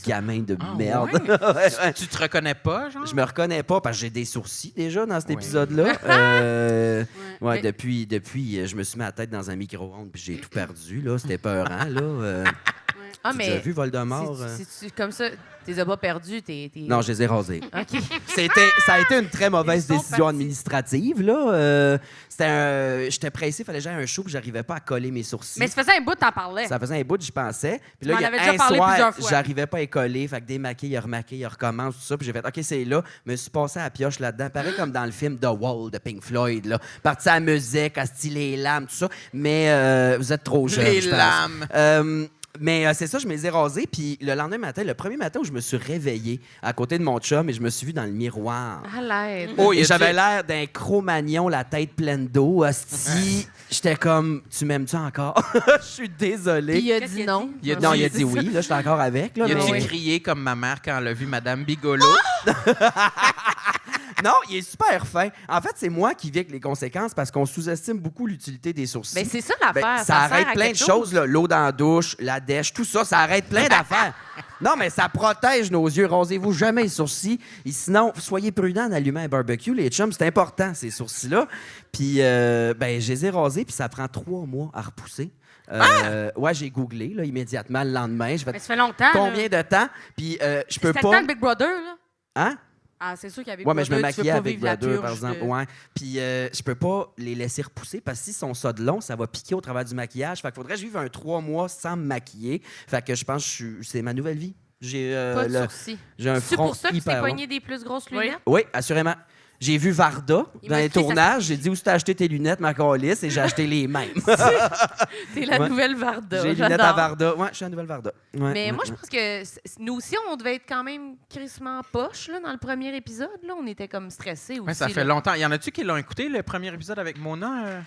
gamin de merde? Ouais? Tu te reconnais pas, genre? Je me reconnais pas, parce que j'ai des sourcils déjà dans cet épisode-là. Depuis, je me suis mis la tête dans un micro-ondes, puis j'ai tout perdu, là. C'était peurant, là. Tu as vu Voldemort? Si tu, comme ça, tu les as pas perdus, Non, je les ai rasés. OK. Ça a été une très mauvaise décision administrative, là. J'étais pressé, il fallait que j'aille à un show, puis j'arrivais pas à coller mes sourcils. Mais ça faisait un bout, t'en parlais. Ça faisait un bout, j'y pensais. Puis là, Tu m'en il y avais a déjà un parlé soir, plusieurs fois. j'arrivais pas à y coller. Fait que démaquille, il remaquille, il recommence, tout ça. Puis j'ai fait, OK, c'est là. Je me suis passé à la pioche là-dedans. Pareil comme dans le film The Wall de Pink Floyd, là. Parti à la musique, à styler les lames, tout ça. Mais vous êtes trop jeune, Les je pense. lames. Mais c'est ça, je me les ai rasés. Puis le lendemain matin, le premier matin où je me suis réveillé à côté de mon chum et je me suis vu dans le miroir. À l'aide. Oh, Et j'avais l'air d'un Cro-Magnon, la tête pleine d'eau. Hostie. J'étais comme, tu m'aimes-tu encore? Je suis désolé. Puis il a Qu'est-ce dit qu'il a non. dit? Non, il a dit oui. Là, je suis encore avec. Là, Y a-tu mais- crié comme ma mère quand elle a vu Madame Bigolo? Non, il est super fin. En fait, c'est moi qui vis avec les conséquences parce qu'on sous-estime beaucoup l'utilité des sourcils. Ben, c'est ça l'affaire. Ben, ça ça sert arrête à plein de quelque choses, là. L'eau dans la douche, la dèche, tout ça, ça arrête plein d'affaires. Non, mais ça protège nos yeux. Rasez-vous jamais les sourcils. Et sinon, soyez prudents en allumant un barbecue. Les chums, c'est important, ces sourcils-là. Puis, je les ai rasés, puis ça prend 3 mois à repousser. Ouais, j'ai googlé là, immédiatement le lendemain. J'ai fait Mais ça fait longtemps. combien de temps? Puis, je peux C'était le pas... temps de Big Brother, là. Hein? Ah, c'est sûr qu'avec Ouais, Big mais je me Brother, tu veux maquillais pas avec vivre la Brother, par purge exemple. de- Ouais. Puis je peux pas les laisser repousser parce que s'ils sont ça de long, ça va piquer au travers du maquillage. Fait qu'il faudrait que je vive un 3 mois sans me maquiller. Fait que je pense que c'est ma nouvelle vie. J'ai Pas de sourcils. j'ai un C'est front pour ça que tu t'es hyper long. pogné des plus grosses Oui. lunettes? Oui, assurément. J'ai vu Varda Il dans m'a les écrit, ça tournages. J'ai dit où t'as acheté tes lunettes, ma calisse, et j'ai acheté les mêmes. T'es la Ouais. nouvelle Varda. J'ai les lunettes à j'adore. Varda. Ouais, je suis la nouvelle Varda. Ouais, Mais ouais, moi, je ouais. pense que nous aussi, on devait être quand même crissement poche là, dans le premier épisode. Là. On était comme stressés aussi. Ouais, ça fait là. longtemps. Y en a-tu qui l'ont écouté, le premier épisode avec Mona?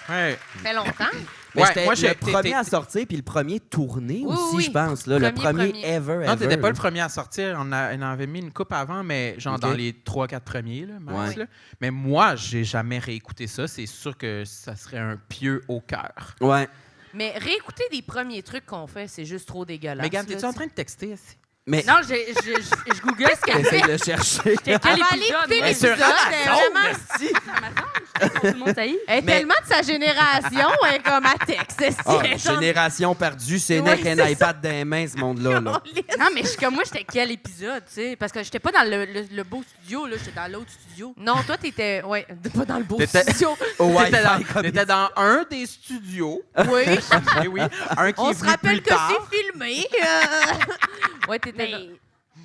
Ouais. Ça fait longtemps. Mais Ouais, c'était moi, le j'ai- premier à sortir, puis le premier tourné Oui, aussi, oui. je pense. Là, le premier Premier. ever. Non, t'étais ever, pas le là. premier à sortir. On en avait mis une coupe avant, mais genre Ok. dans les 3-4 premiers, là, max, Ouais. là. Mais moi, j'ai jamais réécouté ça. C'est sûr que ça serait un pieu au cœur. Ouais. Mais réécouter des premiers trucs qu'on fait, c'est juste trop dégueulasse. Megan, là, t'es-tu en train de texter? Ici? Mais Non, je google. Qu'est-ce qu'elle j'essaie fait? de le chercher. Quel Elle va aller épisode, écouter moi? l'épisode. Elle est vraiment... Tout le monde saillit. Elle est Mais- tellement de sa génération, elle est comme à texte. Ah, génération perdue, c'est né Ouais, avec un iPad dans les mains, ce monde-là. Là. Non, mais comme moi, j'étais quel épisode, tu sais? Parce que j'étais pas dans le beau studio, là. J'étais dans l'autre studio. Non, toi, t'étais... Ouais, pas dans le beau T'étais- studio. Au T'étais Wi-Fi, dans, comme t'étais dans un des studios. Oui. Eh oui, un qui On est se venu rappelle plus que tard. c'est filmé. Ouais, t'étais... Mais dans-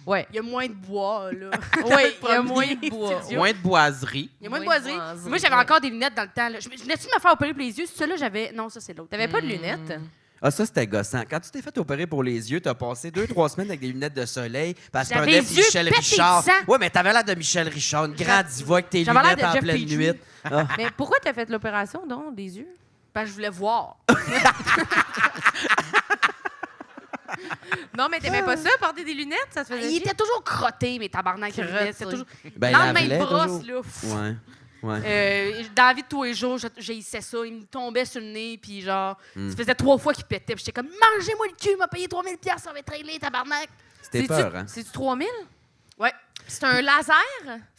Ouais. il y a moins de bois, là. Oui, il y a Premier moins de bois. studio. Moins de boiserie. Il y a moins de Moins de boiserie. boiserie, Moi, j'avais ouais. encore des lunettes dans le temps, là. Je venais-tu de me faire opérer pour les yeux? Celui-là, j'avais... Non, ça, c'est l'autre. T'avais pas de lunettes? Ah, ça, c'était gossant. Quand tu t'es fait opérer pour les yeux, t'as passé 2-3 semaines avec des lunettes de soleil parce que J'avais prenais les yeux Michel pétés de Richard. sang. Ouais, mais t'avais l'air de Michel Richard, une grande diva avec tes J'avais l'air lunettes de en Jeff pleine Petrie. nuit. Ah. Mais pourquoi t'as fait l'opération, donc, des yeux? Ben, je voulais voir. Non, mais t'aimais pas ça, porter des lunettes? Ça te faisait Il chier? était toujours crotté, mes tabarnak. Crotté. C'était toujours... Ben, Dans il le même avait brosse, toujours. là. pff. Ouais, ouais. Dans la vie de tous les jours, j'haïssais ça. Il me tombait sur le nez, puis genre, Hmm. ça faisait 3 fois qu'il pétait. Puis j'étais comme, mangez-moi le cul, il m'a payé 3000$, ça va être réglé, tabarnak. C'était peur, hein? C'est-tu 3000? Ouais. C'est un laser?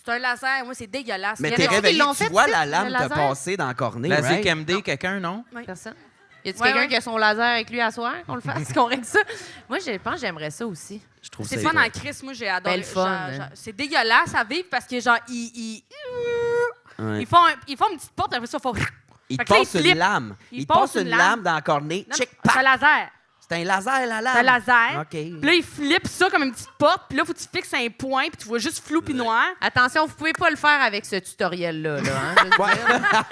C'est un laser, moi, c'est dégueulasse. Mais Il y t'es avait- réveillé, l'ont tu fait, vois ça, la le lame te laser? passer dans le cornet, La right? ZKMD, quelqu'un, non? Personne? Y a-tu Ouais, quelqu'un ouais. qui a son laser avec lui à soir? Qu'on le fasse, qu'on règle ça? Moi, je pense que j'aimerais ça aussi. Je trouve C'est ça fun en époque. crise, moi, j'ai adoré. Ben, le fun, Genre, hein. c'est dégueulasse à vivre parce que, genre, Ouais. ils font une petite porte, après ça, ils font... Il Fait que là, passe il une flippe. lame. Il Il passe passe une une lame. lame dans le cornet. Non, Check, c'est un pac! laser. C'est un laser, la lame. C'est un laser. OK. Puis là, il flippe ça comme une petite porte. Puis là, faut que tu fixes un point, puis tu vois juste flou puis noir. Attention, vous pouvez pas le faire avec ce tutoriel-là. Là, hein, je veux dire.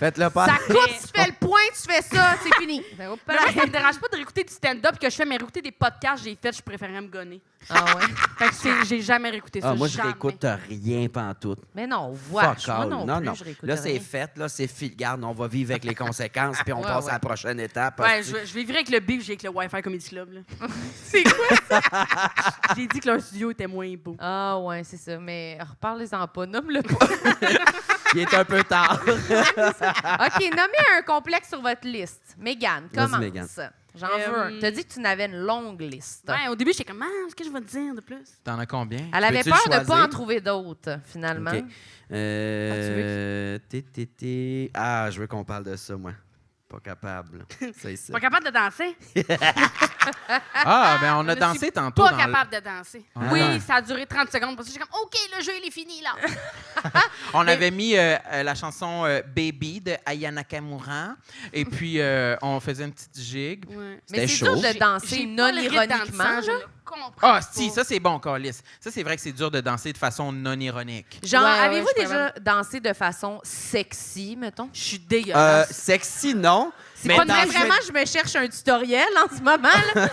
Faites-le pas. Ça coupe, tu fais le point, tu fais ça, c'est fini. Mais moi, ça me dérange pas de réécouter du stand-up que je fais, mais réécouter des podcasts que j'ai fait, je préférerais me gonner. Ah ouais? Fait que j'ai jamais réécouté ça. Moi, je jamais. réécoute rien pantoute. Mais non, wesh, Fuck moi all. non plus, je réécoute Là, c'est rien. fait. Là, c'est Garde, on va vivre avec les conséquences, puis on passe à la prochaine étape. Ouais, je vivrai avec le beef, j'ai avec le Wi-Fi Comedy Club. Là. C'est quoi ça? J'ai dit que leur studio était moins beau. Ah ouais, c'est ça, mais reparlez-en pas, nomme-le pas. Il est un peu tard. OK, nommez un complexe sur votre liste. Mégane, Vas-y, commence. Mégane. J'en veux un. T'as dit que tu n'avais une longue liste. Ouais, au début, j'étais comme, qu'est-ce que je vais te dire de plus? T'en as combien? Elle avait Peux-tu peur le de ne pas choisir? en trouver d'autres, finalement. OK. veux Ah, je veux qu'on parle de ça, moi. Pas capable. C'est ça. Pas capable de danser? Ah, ben on a Je dansé suis tantôt. Pas dans capable de danser. Ah. Oui, ça a duré 30 secondes. Parce que j'étais comme, OK, le jeu, il est fini, là. On avait mis la chanson Baby de Aya Nakamura. Et puis, on faisait une petite gigue. Ouais. Mais c'est chaud. dur de danser non ironiquement. Je là. ne comprends Ah, pas. si, ça c'est bon, Carlis. Ça, c'est vrai que c'est dur de danser de façon non ironique. Genre, Ouais, avez-vous je suis déjà dansé de façon sexy, mettons? Je suis dégueulasse. Sexy, non. Mais pas de même, vraiment, je me cherche un tutoriel en ce moment. Là.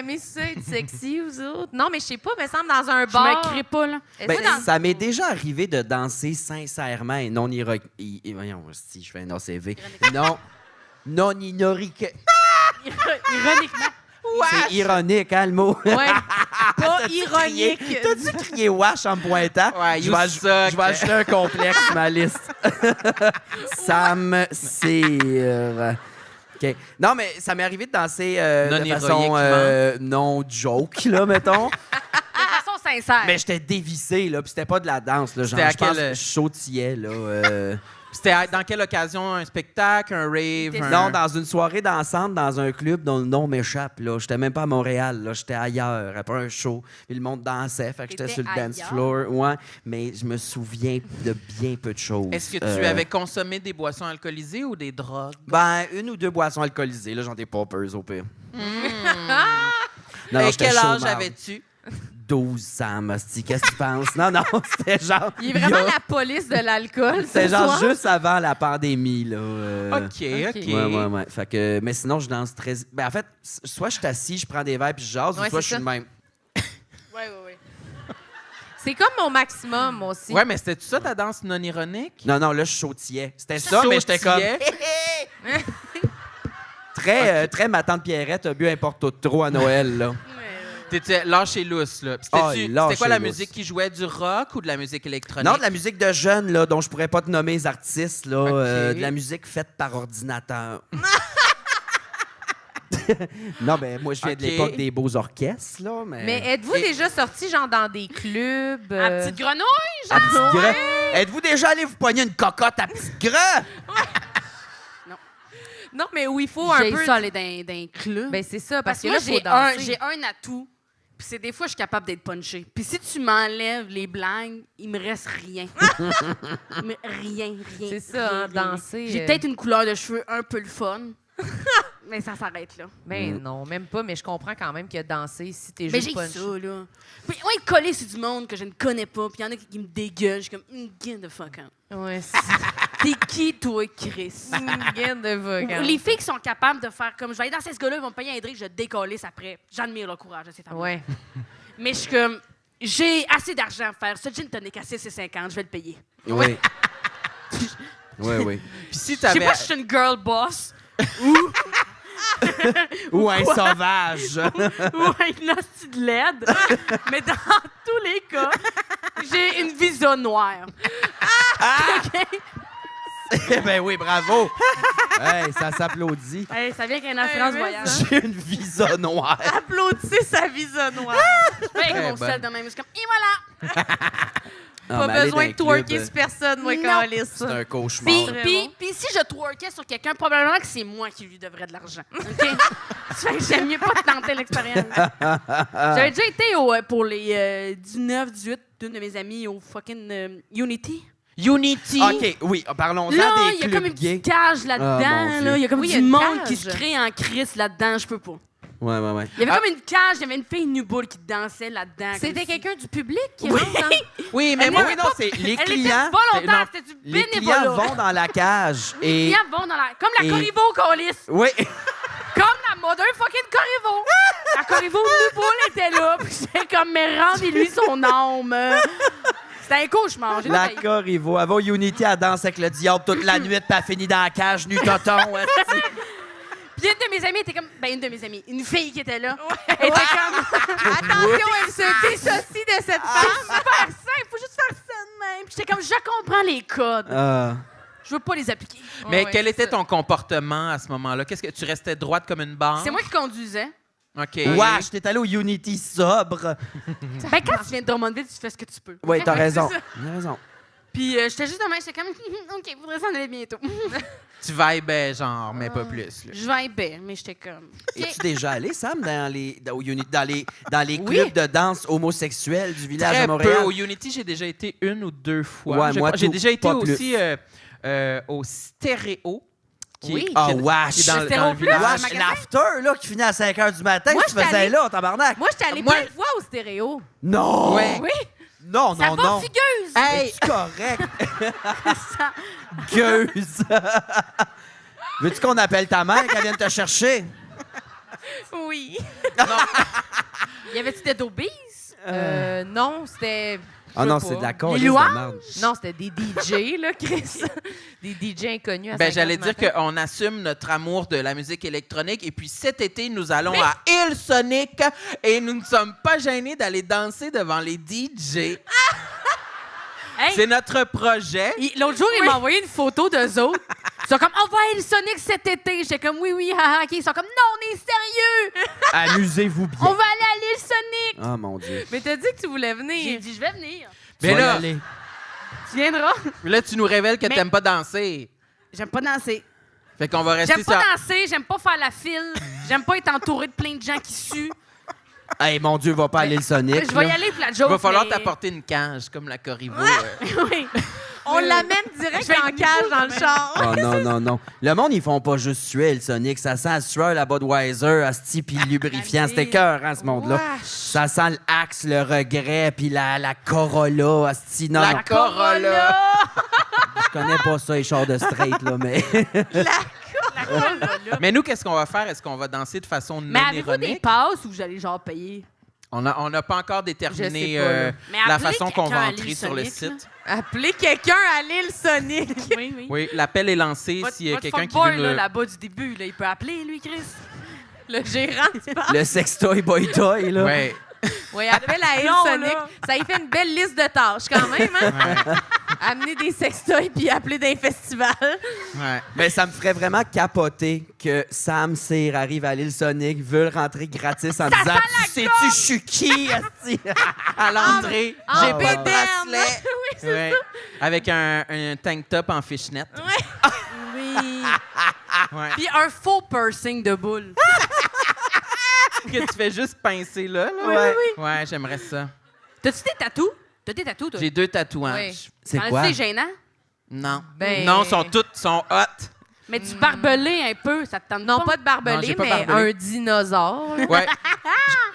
Mais ça, être sexy, vous autres? Non, mais je sais pas, me semble dans un Je bar. me crée pas, là. Ben, Essaye ça m'est déjà arrivé de danser sincèrement et non ironique. Voyons, si je fais un ACV. Non ironique. Ironiquement. C'est ironique, hein, le mot? Ouais. Pas ironique. T'as-tu crié wash en me pointant? Ouais, je you vais suck. je vais ajouter un complexe sur ma liste. Sam Cyr. OK. Non, mais ça m'est arrivé de danser de façon non joke, là, mettons. De façon sincère. Mais j'étais dévissé, là, puis c'était pas de la danse, là. Genre, C'était à je pense quel- que je sautillais, là. C'était dans quelle occasion? Un spectacle, un rave? Non, dans une soirée dansante, dans un club dont le nom m'échappe, là. J'étais même pas à Montréal, là. J'étais ailleurs, après un show. Puis le monde dansait, fait que j'étais T'étais sur le dance ailleurs? floor. Ouais, mais je me souviens de bien peu de choses. Est-ce que tu avais consommé des boissons alcoolisées ou des drogues? Ben, une ou deux boissons alcoolisées, là, j'en ai poppers au pire. Non, Et j'étais quel chaud, âge marde. avais-tu? 12 Sam, hostie, qu'est-ce que tu penses? Non, c'était genre... Il est vraiment la police de l'alcool. C'était ce genre soir. juste avant la pandémie, là. OK. Ouais. Fait que, mais sinon, je danse très... Ben, en fait, soit je suis assis, je prends des verres puis je jase, Ouais, ou soit c'est je suis ça. de même. Ouais. C'est comme mon maximum, moi aussi. Ouais, mais c'était-tu ça ta danse non ironique? Non, là, je sautillais. C'était ça, mais j'étais comme... Sautillais? Très ma tante Pierrette a bu un porto de trop à Noël, là. T'étais lâché lousse, là. Puis Ah, C'était lâché quoi la lousse. musique qui jouait? Du rock ou de la musique électronique? Non, de la musique de jeunes, là, dont je pourrais pas te nommer les artistes, là. Ok. De la musique faite par ordinateur. Non, ben moi, je viens de Ok. l'époque des beaux orchestres, là, Mais êtes-vous déjà sortis, genre, dans des clubs? À petite grenouille, À genre. Petite Greu. Êtes-vous déjà allé vous pogner une cocotte à Petite Greu? Non, mais où il faut un J'ai peu... ça aller dans un club. Ben, c'est ça, parce que moi, là, il faut danser. j'ai un atout. Puis c'est des fois, je suis capable d'être punché. Puis si tu m'enlèves les blagues, il me reste rien. Mais rien. C'est ça, hein, rien. danser, J'ai peut-être une couleur de cheveux un peu le fun. Mais ça s'arrête là. Ben non, même pas, mais je comprends quand même que danser, si t'es Mais juste j'ai punché. ça, là. Puis, ouais, coller sur du monde que je ne connais pas. Puis il y en a qui me dégueulent. Je suis comme, get the fuck out. Ouais, c'est... T'es qui, toi, Chris? Get the fuck out. Les filles qui sont capables de faire comme, je vais aller danser ce gars-là, ils vont me payer un drink, je décollisse après. J'admire leur courage de ces femmes. Ouais. Mais je suis comme, j'ai assez d'argent à faire. Ce gin tonic à 6,50, je vais le payer. Oui. Oui. Puis si Je sais t'avais... pas si je suis une girl boss Ou un sauvage. ou une hostie de LED, mais dans tous les cas, j'ai une visa noire. Ben oui, bravo. Hey, ça s'applaudit. Hey, ça vient qu'un assurance mais voyage. J'ai une visa noire. Applaudissez sa visa noire. Avec mon bonne. sel de même, je suis comme, et voilà! Pas mais aller besoin dans de un twerker club, sur personne, moi, Non. Carlis. c'est un cauchemar. Puis, Très puis, bon. puis si je twerkais sur quelqu'un, probablement que c'est moi qui lui devrais de l'argent. OK? Ça fait que j'aime mieux pas tenter l'expérience. J'avais déjà été pour les 19-18 d'une de mes amies au fucking Unity. Unity. OK, oui, parlons-en Là, des il y a clubs comme une gays. petite cage Ah, mon là-dedans. Dieu. là. Il y a comme Oui, il y a du une monde cage. qui se crée en crise là-dedans. Je peux pas. Ouais. Il y avait comme une cage, il y avait une fille nuboule qui dansait là-dedans. C'était quelqu'un du public qui rentre dans... Oui, mais Elle moi, était non, c'est les Elle clients. était volontaire, non, c'était du Les bénévolat. clients vont dans la cage. Les Et... clients vont dans la... Comme la et- Corriveau, câlisse. Oui. Comme la motherfucking Corriveau. La Corriveau nuboule était là, puis j'étais comme, mais rendez-lui son âme. C'était un cauchemar. J'ai La failli. Corriveau. Elle va au Unity, elle danse avec le diable toute la nuit, puis elle finit dans la cage, nu toton. Puis une de mes amies était comme... Ben, une de mes amies. Une fille qui était là. Elle était comme... Attention, elle se dissocie de cette femme. Super simple, faut juste faire ça de même. Puis j'étais comme, je comprends les codes. Je veux pas les appliquer. Mais Ouais, quel c'est était ça. ton comportement à ce moment-là? Qu'est-ce que tu restais droite comme une barre? C'est moi qui conduisais. OK. Wesh, t'es allé au Unity sobre. Ben, quand tu viens de Drummondville, tu fais ce que tu peux. Oui, OK? t'as raison. C'est ça. T'as raison. Puis j'étais juste demain, j'étais comme, OK, faudrait s'en aller bientôt. Tu vibais, genre, mais pas plus. Là. Je vais bien, mais j'étais comme. Es-tu déjà allé, Sam, au Unity, dans les Oui. clubs de danse homosexuels du village Très à Montréal? peu. Au Unity, j'ai déjà été 1 ou 2 fois. Ouais, moi, J'ai tout, déjà été pas aussi au Stéréo. Oui. Ah, qui wesh! est dans, Le dans le Stéréo village. Plus, Wesh, magasin? l'after, là, qui finit à 5 h du matin, Moi, tu j'étais faisais allée- là, tabarnak? Moi, j'étais allée Moi- plein de fois au stéréo. Non! Ouais. Oui. Non, Ça non, va, non. figueuse! Hey! Es-tu correct? Gueuse! Veux-tu qu'on appelle ta mère qu'elle vienne te chercher? Oui. Y avait-tu des obèses? Non, c'était... Ah non, je sais c'est pas. de la con. Les louanges? Non, c'était des DJ, là, Chris. Des DJ inconnus à 5 J'allais heures du dire matin. qu'on assume notre amour de la musique électronique. Et puis cet été, nous allons à Hillsonic et nous ne sommes pas gênés d'aller danser devant les DJ. Hey, C'est notre projet. l'autre jour, il m'a envoyé une photo d'eux autres. Ils sont comme, on va à Sonic cet été. J'étais comme, oui, haha, OK. Ils sont comme, non, on est sérieux. Amusez-vous On bien. va aller à l'île Sonic. Ah, mon Dieu. Mais t'as dit que tu voulais J'ai venir. dit, je vais venir. Tu Mais vas y là- aller. Tu viendras. Là, tu nous révèles que Mais- t'aimes pas danser. J'aime pas danser. Fait qu'on va rester J'aime sur... pas danser, j'aime pas faire la file, j'aime pas être entouré de plein de gens qui suent. Hey, mon Dieu, va pas aller le Sonic. Je vais y là. aller pour la Il joke. va falloir mais- t'apporter une cage comme la Corriveau. Oui. On l'amène direct Je vais en être cage debout, dans le quand même. char. Oh non, non, non. Le monde, ils font pas juste suer le Sonic. Ça sent la sueur, la Budweiser, Asti, puis le lubrifiant. C'était cœur, hein, ce monde-là. Wesh. Ça sent l'Axe, le regret, puis la Corolla, Asti. Non, La non, Corolla. je connais pas ça, les chars de straight, là, mais... Mais nous, qu'est-ce qu'on va faire? Est-ce qu'on va danser de façon non Mais avez-vous des ironique? passes ou vous allez genre payer? On n'a pas encore Je déterminé sais pas, là. Mais la appelez façon qu'on va quelqu'un à entrer l'île sur le Sonic, site. Appelez quelqu'un à l'île Sonic. Oui, oui. Oui, l'appel est lancé s'il y a quelqu'un qui veut fuckboy, nous... là, là-bas du début, là, il peut appeler, lui, Chris. Le gérant, tu parles? Le sextoy boy toy, là. Ouais. Oui, appelle à l'île Non, Sonic. là. Ça y fait une belle liste de tâches quand même, hein? Amener des sextoys puis appeler d'un festival. Ouais. Mais ça me ferait vraiment capoter que Sam Cyr arrive à l'île Sonic, veut rentrer gratis en disant « Tu sais-tu, je suis qui, asti? À l'entrée, en j'ai pas de bédaine. bracelet. Oui, c'est Ouais. Avec un tank top en fishnet. Oui. Ouais. Puis un faux piercing de boule. Que tu fais juste pincer là. Ouais. Ouais, j'aimerais ça. T'as-tu des tatous? T'as des tatous, toi? J'ai 2 tatouages. Oui. C'est T'en quoi? as-tu des gênants? Non. Ben- Non, sont hot. Mais du barbelé un peu, ça te tente Non, pas pas? de Non, barbelé, j'ai pas mais barbelé. un dinosaure. Ouais.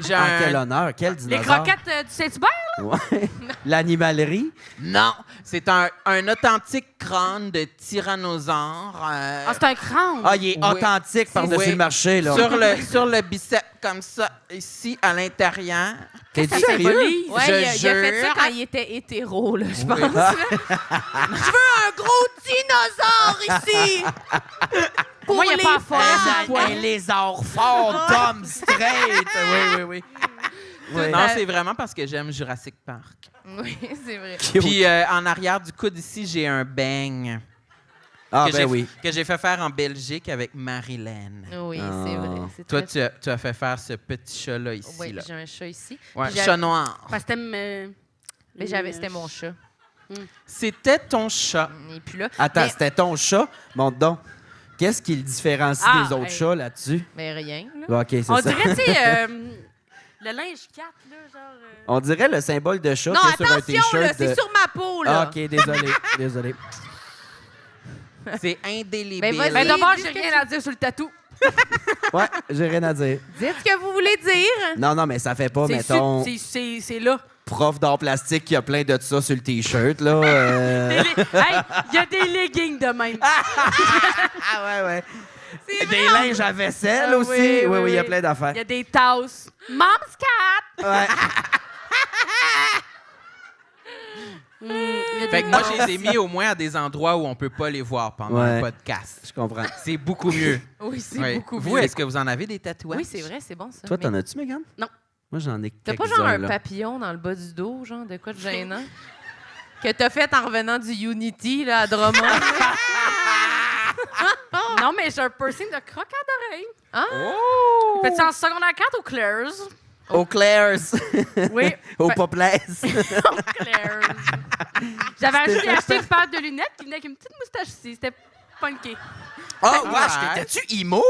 J'ai En quel un... honneur? Quel Les dinosaure? croquettes du Saint-Hubert? Ouais. L'animalerie? Non, c'est un authentique crâne de tyrannosaure. Ah, c'est un crâne. Ah, il est Oui. authentique par-dessus Oui. le marché, là. sur le bicep, comme ça, ici, à l'intérieur. T'es-tu ça sérieux? symbolise? Ouais, Je il a fait ça jure. quand il était hétéro, là, je pense. Je veux un gros dinosaure ici! Moi, il n'y a pas à forêt, fans. c'est quoi? Un lézard fort, d'homme straight. Oui, oui, oui. Oui. Non, c'est vraiment parce que j'aime Jurassic Park. Oui, c'est vrai. Puis en arrière du coude ici, j'ai un bang Ah, que ben j'ai oui. que j'ai fait faire en Belgique avec Marilyn. Oui, Ah. c'est vrai. C'est Toi, très- tu as fait faire ce petit chat-là ici. Oui, là. j'ai un chat ici. Ouais, Puis j'avais- chat noir. Parce que t'aimes... Mais c'était mon chat. C'était ton chat. Il n'est plus là. Attends, Mais- c'était ton chat? Montre donc. Qu'est-ce qui le différencie Ah, des autres hey. chats là-dessus? Mais rien, là. OK, c'est On ça. dirait, tu sais, le linge 4, là, genre... On dirait le symbole de chat Non, qui est sur un attention, là, T-shirt. c'est sur ma peau, là. Ah, OK, désolé. Désolé. C'est indélébile. Ben, vas-y. Ben d'abord, dis j'ai ce que rien tu- à dire sur le tatou. Ouais, j'ai rien à dire. Dites ce que vous voulez dire. Non, mais ça fait pas, C'est mettons, c'est là. prof d'art plastique qui a plein de ça sur le T-shirt, là. Hey, il y a des leggings de même. Ah ouais. Des linges à vaisselle Ah aussi. Oui, il y a plein d'affaires. Il y a des tasses. Mom's cat! Ouais. Il y a Fait des que moi, tasses. je les ai mis au moins à des endroits où on peut pas les voir pendant Ouais. le podcast. Je comprends. C'est beaucoup mieux. Oui, c'est Ouais. beaucoup Vous, mieux. est-ce que vous en avez des tatouages? Oui, c'est vrai, c'est bon ça. Toi, Mais t'en as-tu, Mégane? Non. Moi, j'en ai t'as pas quelques-uns, genre un là. papillon dans le bas du dos, genre de quoi de gênant? Que t'as fait en revenant du Unity là, à Drummond? Non, mais j'ai un piercing de croque à d'oreille. Ah! Oh! Fais-tu en secondaire 4 ou Claire's? Au Claire's. Oui. Au Fait- Popless. Claire's. J'avais acheté une paire de lunettes qui venait avec une petite moustache ici. C'était funky. Oh, Ouais. wesh, t'étais-tu emo?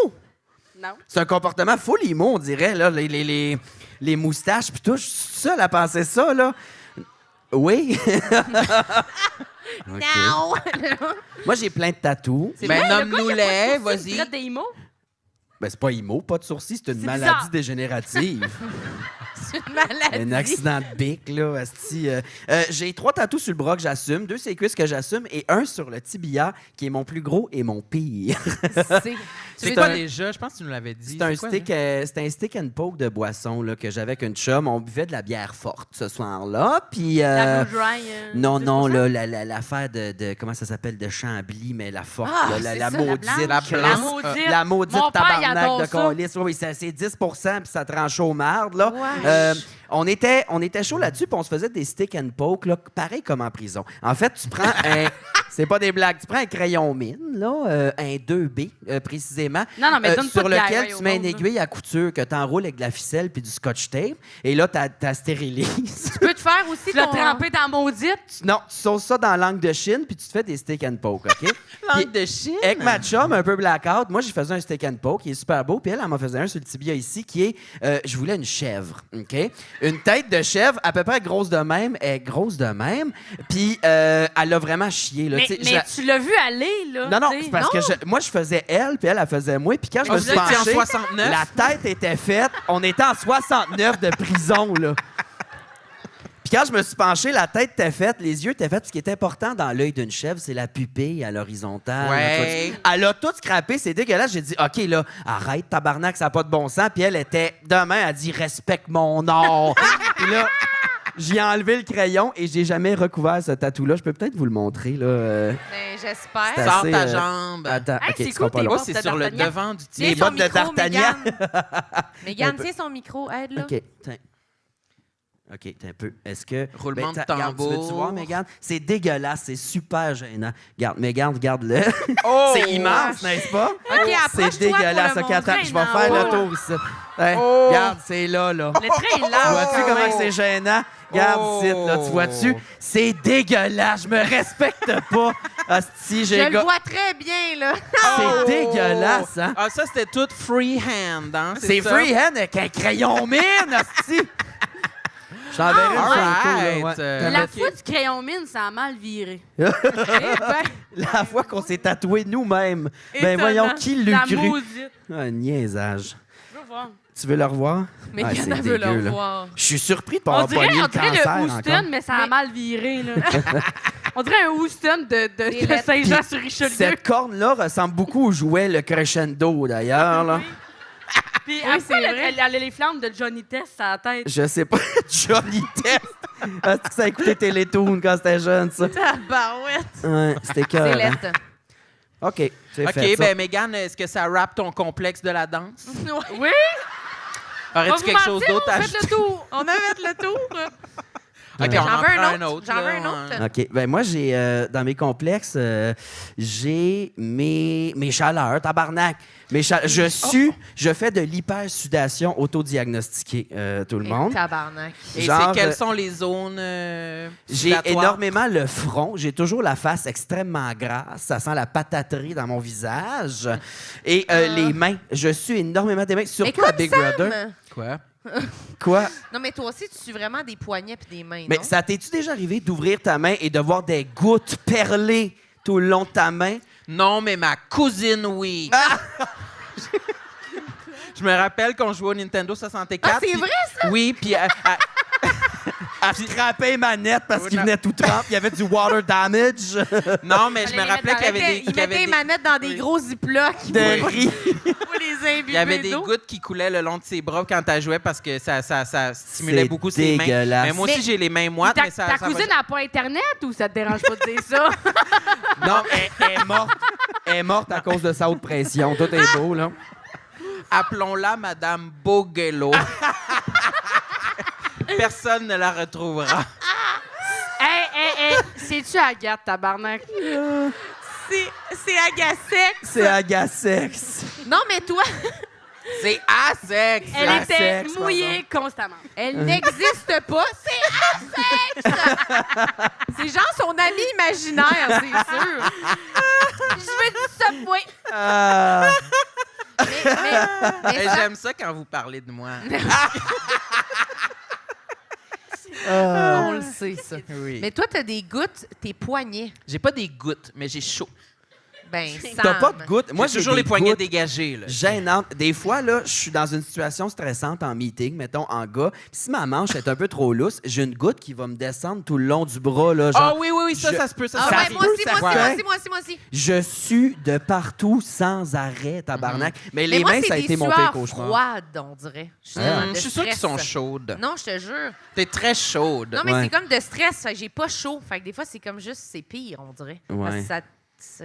Non. C'est un comportement full emo, on dirait, là. Les moustaches, pis tout. Je suis seule à penser ça, là. Oui. Ok. Non! Moi, j'ai plein de tatous. Ben, Le gars, il a nomme-nous-les, pas de sourcils, il vas-y. traite des emo. Ben, c'est pas emo, pas de sourcils, c'est une C'est maladie bizarre. dégénérative. C'est une maladie. Un accident de bic, là. asti. J'ai 3 tatous sur le bras que j'assume, 2 sur les cuisses que j'assume et un sur le tibia qui est mon plus gros et mon pire. C'est veux quoi dire- déjà? Je pense que tu nous l'avais dit. C'est un, quoi, stick, c'est un stick and poke de boisson là, que j'avais avec une chum. On buvait de la bière forte ce soir-là. Puis. La Blue Dry. Non, 10%. là, l'affaire de. Comment ça s'appelle? De Chambly, mais la forte. Ah, là, c'est la ça, maudite. La blanche. La maudite. La maudite Mon père, il tabarnak adore de ça. calice. Oui, c'est 10 puis ça tranche au marde, là. Ouais. On était chaud là-dessus, puis on se faisait des stick and poke, là, pareil comme en prison. En fait, tu prends un... C'est pas des blagues. Tu prends un crayon mine, là, un 2B, précisément, Non, mais donne pas sur de gars, lequel ouais, au tu mets une monde, là. aiguille à couture que tu enroules avec de la ficelle puis du scotch tape. Et là, tu stérilises. Tu peux te faire aussi Tu l'as ton... trempé dans maudite. Non, tu sauces ça dans l'angle de Chine, puis tu te fais des stick and poke, OK? Langue de Chine? Avec ma chum, un peu blackout, moi, j'ai fait un steak and poke qui est super beau, puis elle m'en faisait un sur le tibia ici qui est, je voulais une chèvre, OK? Une tête de chèvre à peu près grosse de même, elle est grosse de même, puis elle a vraiment chié, là. Mais, tu sais, mais tu l'as vu aller, là. Non, tu sais. c'est parce que moi, je faisais elle, puis elle faisait moi, puis quand je me vous suis étiez en penché, 69? la tête était faite, on était en 69 de prison, là. Puis quand je me suis penché, la tête était faite, les yeux étaient faits. Ce qui est important dans l'œil d'une chèvre, c'est la pupille à l'horizontale. Ouais. Elle a tout scrappé, c'est dégueulasse. J'ai dit, OK, là, arrête, tabarnak, ça n'a pas de bon sens. Puis elle était, demain, elle dit, respecte mon or. Puis là, j'ai enlevé le crayon et j'ai jamais recouvert ce tatou-là. Je peux peut-être vous le montrer, là. Ben, j'espère. C'est Sors assez, ta jambe. Attends, Hey, OK, c'est tu seras cool, pas tes long. Oh, bottes c'est de sur le D'Artagnan. devant du Tiens Les son bottes de micro, D'Artagnan. Mégane, Un peu. tiens son micro, aide-là. OK, tiens. OK, t'as un peu. Est-ce que. Roulement de regarde, tu veux-tu tambour. voir, Mégane? C'est dégueulasse, c'est super gênant. Regarde, Mégane, regarde-le. Oh! C'est immense, n'est-ce pas? OK, C'est approche-toi dégueulasse. pour OK, le attends, montrer. je vais non. faire le Oh. tour ici. Hein, Oh. Regarde, c'est là, là. Le trait est large. Vois-tu comment que c'est gênant? Regarde Oh. ici, là, tu vois-tu? C'est dégueulasse, je me respecte pas. Hostie, Je j'ai le vois très bien, là. C'est dégueulasse, hein? Ah, ça, c'était tout freehand, hein? C'est ça? freehand avec un crayon mine, hostie! Je t'enverrai une photo, là, ouais. Alright, La OK. fois du crayon mine, ça a mal viré. Eh ben, La fois qu'on s'est tatoué nous-mêmes. Ben Étonnant. voyons, qui La l'a cru? maudite. Un niaisage. Je veux voir. Tu veux le revoir? Mégane, c'est elle veut dégueu, le là. voir. Je suis surpris de pas On avoir dirait, pogné on le dirait cancer le Houston, encore. mais ça a mal viré, là. On dirait un Houston de lettres. Saint-Jean-sur-Richelieu. Cette corne-là ressemble beaucoup au jouet Le Crescendo, d'ailleurs. Là. Puis Oui, après, c'est vrai. elle a les flammes de Johnny Test à la tête. Je sais pas, Johnny Test. Est-ce que ça a écouté Télétoon quand c'était jeune, ça? Tabarouette. Ouais, c'était C'est cœur. lettre. OK, c'est OK, fait ça. ben Mégane, est-ce que ça rappe ton complexe de la danse? Oui? Aurais-tu quelque chose d'autre à Faites ajouter? le tour. On a fait le tour. OK, on J'en en veux prend un un autre. autre. J'en veux là, un autre. ouais. OK. Ben moi, j'ai dans mes complexes, j'ai mes chaleurs, tabarnak. Je fais de l'hypersudation autodiagnostiquée, tout le monde. Tabarnak. Et Genre, quelles sont les zones J'ai sudatoires? énormément le front. J'ai toujours la face extrêmement grasse. Ça sent la pataterie dans mon visage. Et les mains. Je suis énormément des mains. Mais Surtout comme à Big Sam. Brother. Quoi? Quoi? Non, mais toi aussi, tu suis vraiment des poignets puis des mains, Mais non? ça t'es-tu déjà arrivé d'ouvrir ta main et de voir des gouttes perler tout le long de ta main? Non, mais ma cousine, oui. Je me rappelle qu'on jouait au Nintendo 64. Ah, c'est vrai, ça? Oui, puis... Elle scrapait les manettes parce qu'il venait tout trempe. Il y avait du water damage. non, mais je me rappelais qu'il y avait des... Ils mettaient les manettes dans des gros ziplocs. De riz. Pour les imbiber Il y avait des d'eau. gouttes qui coulaient le long de ses bras quand elle jouait parce que ça stimulait C'est beaucoup ses mains. dégueulasse. Mais moi aussi, j'ai les mains moites, mais ça... Ta ça va- cousine n'a pas Internet ou ça te dérange pas de dire ça? Non, elle est morte. Elle est morte à cause de sa haute pression. Tout est beau, là. Appelons-la Madame Bogello. Personne ne la retrouvera. Hey, c'est-tu Agathe, tabarnak? C'est agacex. C'est agacex. Non, mais toi, C'est Asex. Elle La était sexe, mouillée constamment. elle n'existe pas. C'est Asex. C'est genre son ami imaginaire, c'est sûr. Je veux du Subway. Mais Et ça- j'aime ça quand vous parlez de moi. on le sait, ça. Oui. Mais toi, t'as des gouttes, tes poignets. J'ai pas des gouttes, mais j'ai chaud. Ben, T'as pas de Sam. gouttes. Moi, J'ai j'ai toujours des les poignets gouttes dégagés. Là. gênantes. Des fois, là, je suis dans une situation stressante en meeting, mettons, en gars. Puis si ma manche est un peu trop lousse, j'ai une goutte qui va me descendre tout le long du bras, là. Ah Genre, oui, ça, je- ça se peut. Ça, Ah ça ouais, arrive. moi aussi, ça moi aussi, fait. moi aussi, moi aussi, moi aussi. je sue de partout sans arrêt, tabarnak. Mais les Mais moi, mains, c'est ça a des été mon sueurs pire cauchemar. froides, on dirait. Je suis sûre qu'ils sont chaudes. Non, je te jure. T'es très chaude. Non, mais Ouais. c'est comme de stress. Fait que j'ai pas chaud. Fait que des fois, c'est comme juste, c'est pire, on dirait. Ouais. Parce que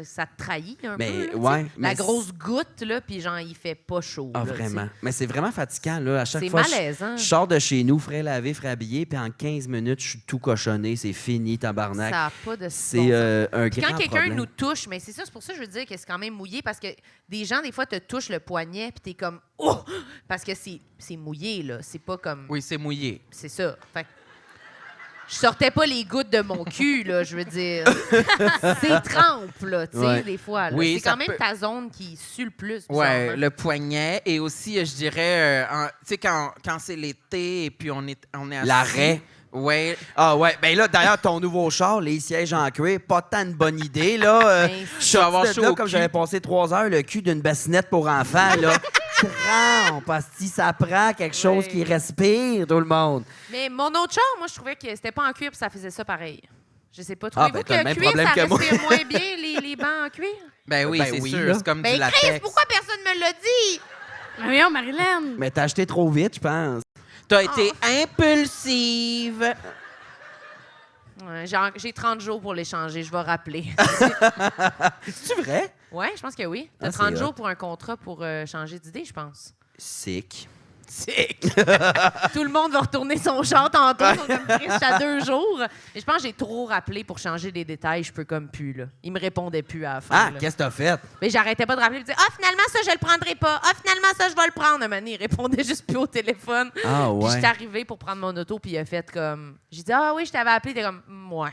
ça te trahit un Mais, peu. Là, ouais, tu sais. mais La grosse goutte, là, puis genre, il fait pas chaud. Ah, là, tu sais. vraiment. Mais c'est vraiment fatigant, là. À chaque C'est fois, malaisant. je sors de chez nous, frais lavé, frais habillé, puis en 15 minutes, je suis tout cochonné. C'est fini, tabarnak. Ça n'a pas de C'est bon sens. un Puis grand quand quelqu'un problème. nous touche, mais c'est ça, c'est pour ça que je veux dire que c'est quand même mouillé, parce que des gens, des fois, te touchent le poignet, puis t'es comme « Oh! » Parce que c'est mouillé, là. C'est pas comme... Oui, c'est mouillé. C'est ça. Fait que je sortais pas les gouttes de mon cul, là, je veux dire. C'est trempe, là, tu sais, Ouais. des fois. là. Oui, c'est quand ça même peut- ta zone qui sue le plus. Ouais, bizarrement. le poignet et aussi, je dirais, tu sais, quand c'est l'été et puis on est assis. L'arrêt. Ouais. Ah ouais, ben là, d'ailleurs, ton nouveau char, les sièges en cuir, pas tant de bonne idée, là. Ben, Je suis avoir sorti de chaud là au comme cul. j'avais passé 3 heures le cul d'une bassinette pour enfants, là. Parce que ça prend quelque chose Ouais. qui respire, tout le monde. Mais mon autre char, moi, je trouvais que c'était pas en cuir puis ça faisait ça pareil. Je sais pas. Ah, Trouvez-vous ben, t'as le que même le cuir, problème ça que moi. respire moins bien, les bancs en cuir? Ben oui, Ben c'est oui, sûr. là. C'est comme du Ben, latex. Chris, pourquoi personne me l'a dit? Mais voyons, Marilyn. Mais t'as acheté trop vite, je pense. T'as été impulsive. Ouais, j'ai 30 jours pour l'échanger, je vais rappeler. C'est vrai? Ouais, je pense que oui. T'as Ah, c'est 30 hot. jours pour un contrat pour changer d'idée, je pense. Sick. Tout le monde va retourner son char tantôt. Ils sont comme tristes à 2 jours. Et je pense que j'ai trop rappelé pour changer des détails. Je peux comme plus, là. Il me répondait plus à la fin. Ah, là. qu'est-ce que t'as fait? Mais j'arrêtais pas de rappeler. Il me disait, finalement, ça, je le prendrai pas. Finalement, ça, je vais le prendre. Un moment donné, il répondait juste plus au téléphone. Ah, Puis ouais. j'étais arrivée pour prendre mon auto, puis il a fait comme. J'ai dit, oui, je t'avais appelé. T'es comme, ouais.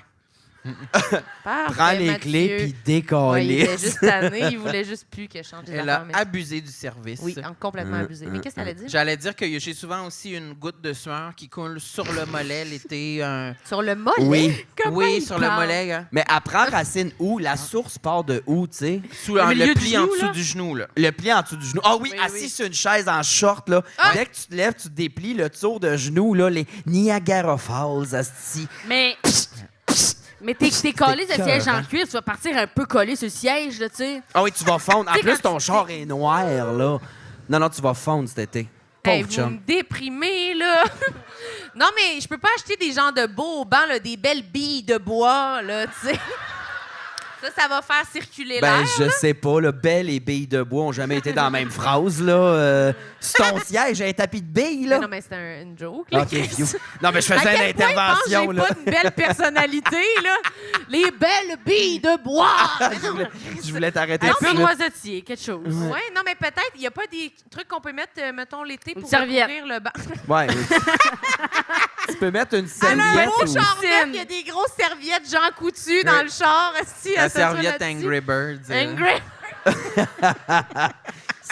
Parfait, Prends les Mathieu. clés puis Ouais, il décoller. était juste tanné. Il voulait juste plus que je change des Elle affaires. a mais- abusé du service. Oui, complètement abusé. Mais qu'est-ce que t'allais dire? J'allais dire que j'ai souvent aussi une goutte de sueur qui coule sur le mollet l'été. Sur le mollet? Oui. Oui, sur le mollet. Hein. Mais elle prend racine où? La source part de où, tu sais? Sous le milieu du pli en genou, dessous là? du genou. Là. Le pli en dessous du genou. Ah oui, Oui, assis oui. sur une chaise en short, là. Dès que tu te lèves, tu te déplies le tour de genou, là, les Niagara Falls, asti. Mais t'es collé ce écœurant. siège en cuir, tu vas partir un peu collé sur le siège, là, tu sais. Ah oui, tu vas fondre. En T'sais, plus, quand ton char est noir, là. Non, tu vas fondre cet été. Hey, Pauvre vous chum. me déprimez, là. Non, mais je peux pas acheter des genres de beaux bancs, là, des belles billes de bois, là, tu sais. Ça va faire circuler Ben, l'air. je sais pas, là, Belle et billes de bois ont jamais été dans la même phrase, là. C'est ton siège, un tapis de billes, là. Mais non, mais c'est une joke. là. OK, phew. Non, mais je À faisais quel une point il pense que intervention, j'ai là. pas une belle personnalité, là. Les belles billes de bois. Mais non. Je voulais t'arrêter Un tout de peu suite. noisetier, quelque chose. Ouais, non, mais peut-être, il n'y a pas des trucs qu'on peut mettre, mettons, l'été pour serviette. recouvrir le banc. Ouais, oui. Tu peux mettre une Elle a un serviette beau ou... char neuf, il y a des grosses serviettes Jean Coutu dans le char. esti, La elle s'assoit serviette là-dessus. Angry Birds. Angry.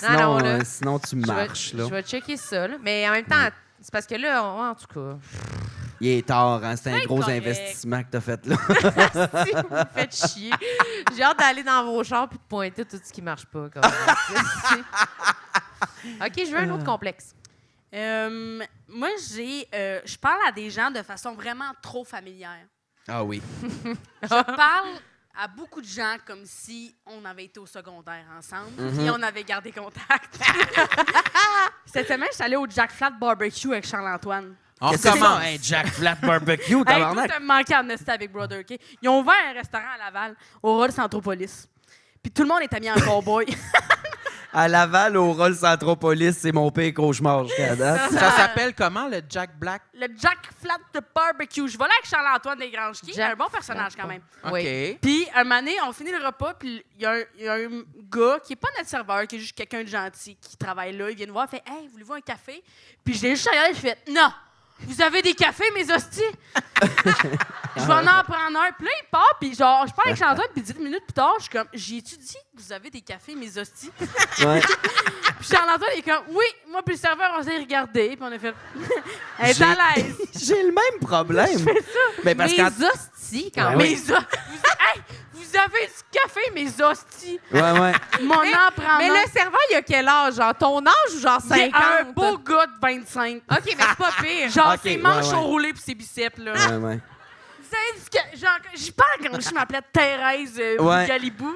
Sinon, Non, là. sinon tu marches, là. Je vais checker ça, là. Mais en même temps, c'est parce que là, en tout cas, Il est tard, hein? C'est un C'est gros correct. investissement que t'as fait, là. si vous me faites chier. J'ai hâte d'aller dans vos chars puis de pointer tout ce qui marche pas. Comme ça. OK, je veux un autre complexe. Moi, je parle à des gens de façon vraiment trop familière. Ah oui. Je parle à beaucoup de gens comme si on avait été au secondaire ensemble et on avait gardé contact. Cette semaine, je suis allée au Jack Flat Barbecue avec Charles-Antoine. On Qu'est-ce que c'est ça, commence. un Jack Flat Barbecue, Hey, tabarnak? tout me manquait en esti avec Brother, OK? Ils ont ouvert un restaurant à Laval, au Rolls Centropolis. Puis tout le monde était mis en cowboy. À Laval, au Rolls Centropolis, c'est mon pire cauchemar jusqu'à date. Ça s'appelle comment, le Jack Black? Le Jack Flat de Barbecue. Je volais avec Charles-Antoine Desgranges, qui est Jack un bon personnage quand même. Oui. OK. Puis, un moment donné, on finit le repas, puis il y a un gars qui est pas notre serveur, qui est juste quelqu'un de gentil, qui travaille là. Il vient nous voir, il fait « Hey, voulez-vous un café? » Puis je l'ai juste regardé, je fais « Non! Vous avez des cafés, mes hosties? » Je vais en prendre un. Puis là, il part, puis genre, je parle avec Charles-Antoine, puis 10 minutes plus tard, je suis comme « J'ai étudié que vous avez des cafés, mes hosties? » Ouais. Puis Charles-Antoine est comme « Oui! » Moi puis le serveur, on s'est regardé, puis on a fait « Elle est à l'aise! » J'ai le même problème. Mais parce Les que hosties, quand Ouais, même. Mes hey, vous avez du café, mes hosties! ouais. Mon Mais- en prend Mais un. le serveur, il a quel âge? Genre ton âge ou genre Il est 50? un beau gars de 25. OK, mais c'est pas pire. Genre, Ok, ses manches ouais. sont roulées puis ses biceps, là. Ouais. Vous savez ce que... Genre, j'y parle quand je m'appelais Thérèse Ouais. Galibou.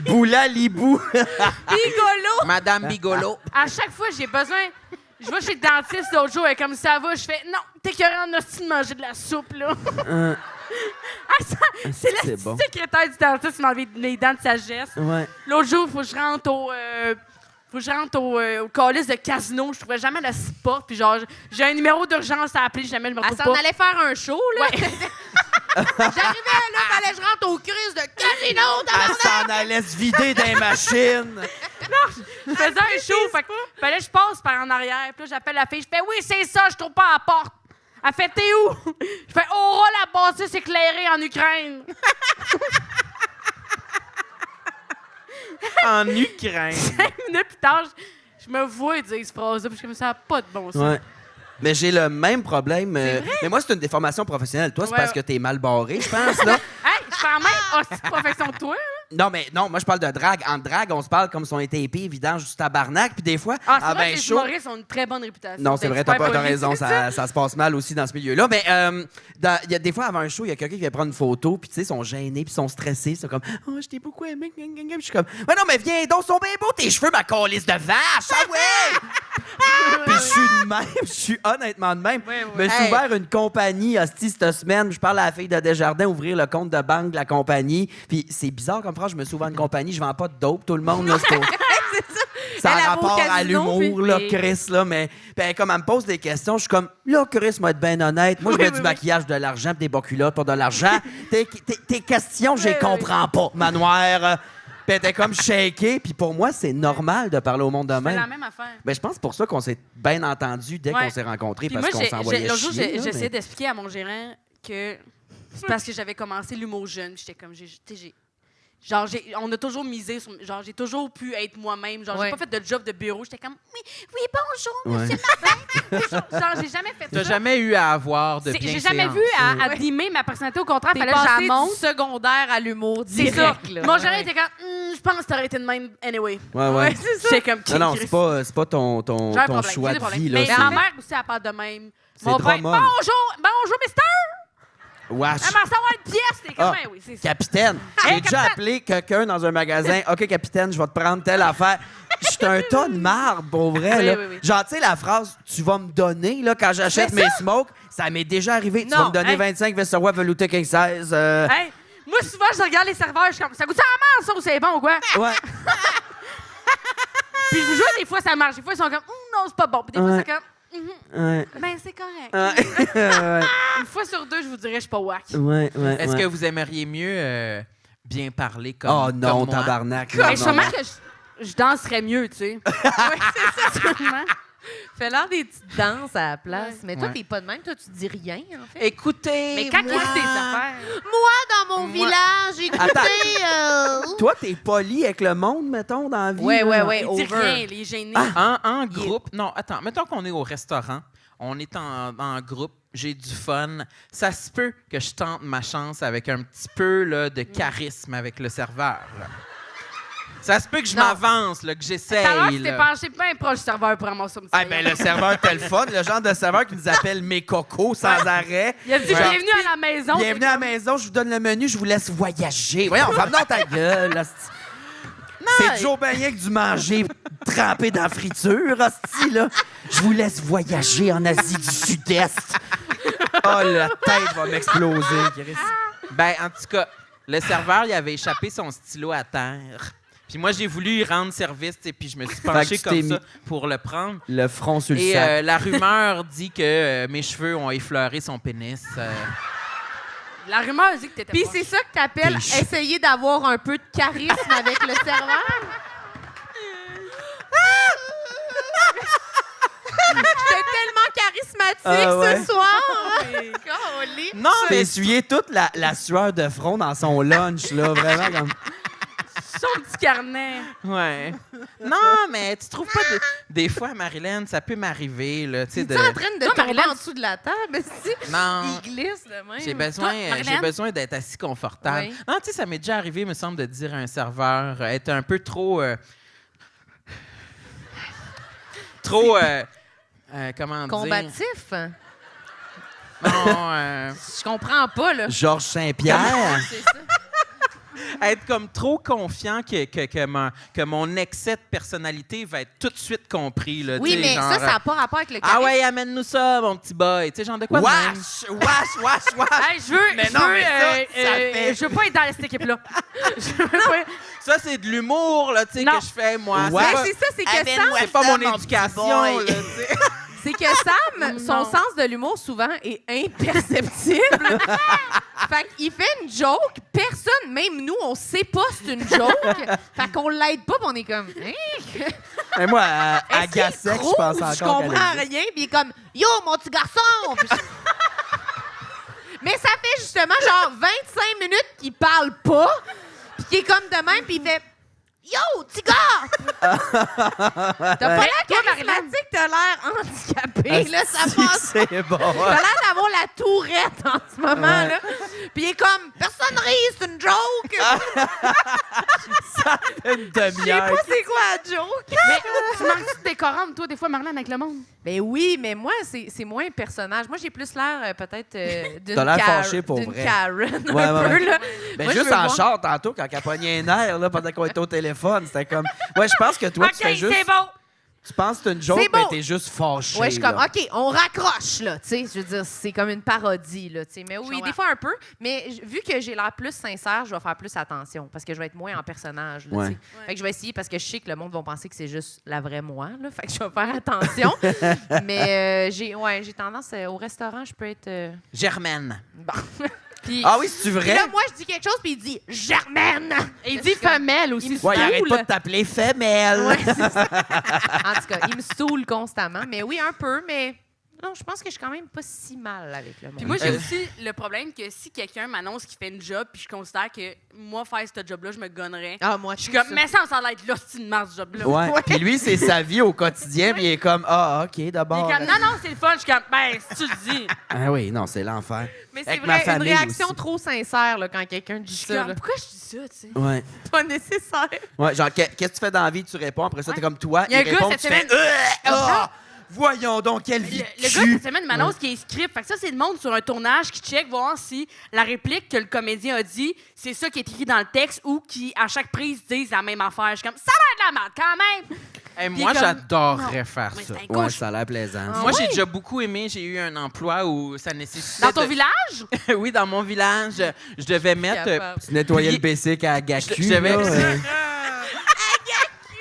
Boula Libou. Bigolo! Madame Bigolo. À chaque fois, j'ai besoin... Je vais chez le dentiste l'autre jour, et comme ça va, je fais « Non, t'es écœurant en hostie de manger de la soupe, là. » C'est la bon. secrétaire du dentiste qui m'a enlevé les dents de sagesse. Ouais. L'autre jour, il faut que je rentre au calice de casino. Je trouvais jamais le spot. Puis genre, j'ai un numéro d'urgence à appeler, jamais je me Elle retrouve s'en pas. allait faire un show, là. J'arrivais là, fallait que je rentre au cruise de casino. Elle s'en allait se vider des machines. Je faisais un show, fait que fallait que je passe par en arrière. Puis là, j'appelle la fille, je fais « Oui, c'est ça, je trouve pas à la porte. » Elle fait « T'es où? » Je fais « Aura la bâtisse éclairée en Ukraine. En Ukraine. » 5 minutes plus tard, je me vois dire cette phrase-là, puis je suis comme ça n'a pas de bon sens. Ouais. Mais j'ai le même problème. Mais moi, c'est une déformation professionnelle. Toi, c'est Ouais, parce ouais. que t'es mal barré, je pense, là. Hey, je fais la même hostie de profession que toi. Non, moi, je parle de drague. En drague, on se parle comme si on était épais, vidange du tabarnak. Puis des fois, Ah, c'est ah vrai ben que les chaud. humoristes ont une très bonne réputation. Non, c'est vrai, d'être t'as super raison, polis. ça se passe mal aussi dans ce milieu-là. Mais il y a des fois, avant un show, il y a quelqu'un qui vient prendre une photo, puis tu sais, ils sont gênés, puis ils sont stressés. C'est comme, oh, je t'ai beaucoup aimé. Puis je suis comme, mais non, mais viens donc, ils sont bien beaux, tes cheveux, ma calisse de vache, ah ouais! Puis je suis de même, je suis honnêtement de même. Ouais, ouais. Je me suis Hey. ouvert une compagnie, hostie, cette semaine. Je parle à la fille de Desjardins, ouvrir le compte de banque de la compagnie. Puis c'est bizarre comme phrase, je me suis ouvert une compagnie, je vends pas de dope, tout le monde, là, c'est au- Ça Elle, a elle va au rapport à casino, l'humour, là, puis- Chris, là, mais ben, comme elle me pose des questions, je suis comme, là, Chris, moi, être bien honnête, moi, je Oui, mets oui, du oui. maquillage, de l'argent, pis des bas culottes pour de l'argent. Tes questions, je les Oui, oui. comprends pas, manoir. Puis elle était comme shaké, puis pour moi, c'est normal de parler au monde de C'est la même. même affaire. Ben, je pense pour ça qu'on s'est bien entendu dès Ouais. qu'on s'est rencontrés, Puis parce moi, qu'on s'envoyait l'autre jour, chier. là, j'essayais mais- d'expliquer à mon gérant que c'est parce que j'avais commencé l'humour jeune. J'étais comme, on a toujours misé sur, genre, j'ai toujours pu être moi-même. Genre, Ouais. j'ai pas fait de job de bureau. J'étais comme, oui, bonjour, Ouais. monsieur Martin. Bonjour. Genre, j'ai jamais fait T'as ça. jamais eu à avoir de J'ai jamais vu à dimer ma personnalité. Au contraire, T'es fallait que passé j'en monte. du secondaire à l'humour C'est ça. direct, là. Mon gérant Ouais. était comme, je pense que t'aurais été de même anyway. Ouais. c'est ça. J'étais comme, Non, Chris. c'est pas ton J'ai un problème, choix j'ai des de problèmes. vie, là. Mais c'est- ma mère aussi, elle parle de même. C'est Mon père, Drummond. bonjour, mister! Wesh. Elle m'a savoir une pièce. T'es comme, Ah, ouais, oui, c'est ça. Capitaine, j'ai déjà capitaine. appelé quelqu'un dans un magasin. OK, capitaine, je vais te prendre telle affaire. Je suis un tas de marde, pour vrai. Oui, là. oui, oui. Genre, tu sais, la phrase « tu vas me donner » là, quand j'achète Mais mes smokes, ça m'est déjà arrivé. Tu vas Non, me donner hey. 25 Vesterroy velouté King 16. Hey, moi, souvent, je regarde les serveurs, je suis comme, ça goûte à la merde, ça, ou c'est bon ou quoi? Ouais. Puis je vous jure, des fois, ça marche. Des fois, ils sont comme, non, c'est pas bon. Puis des fois, Ouais. c'est comme, Ouais. ben, c'est correct. Ouais. Une fois sur deux, je vous dirais, je suis pas whack. Ouais. Est-ce que vous aimeriez mieux bien parler comme Oh non, comme moi? tabarnak. Mais non, sûrement non. que je danserais mieux, tu sais. Oui, c'est ça, sûrement. Fais l'heure des petites danses à la place. Ouais. Mais toi, Ouais. t'es pas de même. Toi, tu dis rien, en fait. Écoutez, Mais quand il y moi, a des affaires. Moi, dans mon Moi- village, écoutez... Toi, t'es poli avec le monde, mettons, dans la vie. Ouais, là, ouais, genre? ouais. Il dit over. rien, les gênés. En groupe, non, attends, mettons qu'on est au restaurant, on est en groupe, j'ai du fun. Ça se peut que je tente ma chance avec un petit peu là, de charisme avec le serveur. là. Ça se peut que je Non. m'avance, là, que j'essaye. Tout à l'heure, tu t'es là. penché bien proche du serveur pour ramasser un petit Ah, ben, le serveur tel fun, le genre de serveur qui nous appelle mes cocos sans arrêt. Il a dit Genre, bienvenue à la maison. bienvenue à la maison, je vous donne le menu, je vous laisse voyager. Voyons, ferme dans ta gueule, hostie. C'est toujours bien rien que du manger trempé dans la friture, hostie, là. Je vous laisse voyager en Asie du Sud-Est. Oh, la tête va m'exploser, Chris. Ben, en tout cas, le serveur, il avait échappé son stylo à terre. Puis moi, j'ai voulu y rendre service, et puis je me suis penché que tu t'es comme ça mis pour le prendre. Le front sur le Et sac. la rumeur dit que mes cheveux ont effleuré son pénis. La rumeur dit que t'étais Puis proche. c'est ça que t'appelles T'es essayer d'avoir un peu de charisme avec le serveur? J'étais tellement charismatique Ah ouais. ce soir! Golly. Non, T'as mais essuyé toute la sueur de front dans son lunch, là, vraiment comme... Son petit carnet. ouais. Non, mais tu trouves pas des fois, Marilyn, ça peut m'arriver, là, tu sais, de... T'es en train de Toi, tomber Marilyn, en dessous de la table, si? Non. Il glisse de même. J'ai Marilyn? besoin d'être assis confortable. Oui. Non, tu sais, ça m'est déjà arrivé, me semble, de dire à un serveur, être un peu trop... comment dire? Combatif? Non, Je comprends pas, là. Georges Saint-Pierre. C'est ça. être comme trop confiant que mon excès de personnalité va être tout de suite compris. Là, Oui, tu sais, mais genre, ça n'a pas rapport avec le charisme. Ah ouais, amène-nous ça, mon petit boy. Tu sais, genre de quoi de même? Wesh! Hey, je veux. Mais je non, veux, mais ça fait- je veux pas être dans cette équipe-là. Je veux pas. Ça, c'est de l'humour, là, tu sais, Non. que je fais, moi. Ouais. C'est pas- C'est ça, c'est que Sam, C'est pas mon éducation, là, tu sais. c'est que Sam, son Non. sens de l'humour, souvent, est imperceptible. Fait qu'il fait une joke, personne, même nous, on sait pas c'est une joke. Fait qu'on l'aide pas, pis on est comme... Hein? Mais moi, à Est-ce Gassec, qu'il je pense trouve? encore Je comprends qu'elle existe. rien, puis il est comme « Yo, mon petit garçon! » Puis mais ça fait justement genre 25 minutes qu'il parle pas, puis qu'il est comme de même, puis il fait « Yo, petit gars! » T'as pas l'air charismatique, t'as l'air handicapé, là, ça passe. C'est bon. T'as l'air d'avoir la tourette en ce moment, Ouais. là. Puis il est comme « Personne rit, c'est une joke! » Une Je sais demi-heure. pas c'est quoi la joke. Mais tu manques de décorum, toi, des fois, Marlène, avec le monde? Ben oui, mais moi, c'est moins personnage. Moi, j'ai plus l'air, peut-être, d'une T'as l'air Karen- fâché pour d'une vrai. Karen, Ouais, un ouais, peu, ouais. là. Ben Moi, je juste veux en voir- char, tantôt, quand elle pognait un air, là, pendant qu'on était au téléphone, c'était comme... Ouais, je pense que toi, OK, tu fais juste... c'est bon. Tu penses que c'est une joke, C'est mais beau. t'es juste fâché. Ouais, je suis comme, là. OK, on raccroche, là, tu sais. Je veux dire, c'est comme une parodie, là, tu sais. Mais oui, comprends. des fois un peu. Mais vu que j'ai l'air plus sincère, je vais faire plus attention parce que je vais être moins en personnage, là, Ouais. tu sais. Fait que je vais essayer parce que je sais que le monde va penser que c'est juste la vraie moi, là. Fait que je vais faire attention. Mais j'ai tendance, au restaurant, je peux être... Germaine. Bon. Puis, Ah oui, c'est Puis vrai? là, moi, je dis quelque chose, puis il dit « Germaine! » il dit femelle aussi. Ouais, il arrête saoule. pas de t'appeler femelle. Ouais, c'est ça. En tout cas, il me saoule constamment. Mais oui, un peu, mais non, je pense que je suis quand même pas si mal avec le monde. Puis moi, j'ai aussi le problème que si quelqu'un m'annonce qu'il fait une job, puis je considère que moi, faire ce job-là, je me gonnerais. Ah, moi, Je suis comme, mais ça va être l'hostie de marre, ce job-là. Ouais. Puis lui, c'est sa vie au quotidien, puis il est comme, ah, OK, Il d'abord. est comme, non, c'est le fun. Je suis comme, ben, si tu le dis. Ah oui, non, c'est l'enfer. Mais c'est Avec ma vrai, une famille réaction aussi. trop sincère là, quand quelqu'un dit Je suis ça. comme, là. pourquoi je dis ça, tu sais? Ouais. Pas nécessaire. Ouais, genre, qu'est-ce que tu fais dans la vie? Tu réponds. Après ça, t'es Ouais. comme toi. Il y a un gars, répond, cette tu fais, semaine- voyons donc, quelle vie Le de gars, cul. cette semaine, m'annonce qu'il est script. Fait que ça, c'est le monde sur un tournage qui check, voir si la réplique que le comédien a dit, c'est ça qui est écrit dans le texte ou qui, à chaque prise, disent la même affaire. Je suis comme, ça va être la merde quand même! Hey, Puis moi, comme- j'adorerais Non. faire Mais ça. c'est un Ouais, coach. ça a l'air plaisant. Moi, j'ai déjà beaucoup aimé. J'ai eu un emploi où ça nécessitait... Dans ton de- village? Oui, dans mon village. Je devais mettre... Capable. Tu nettoyais Puis- le BC à Gacu, Je devais- là.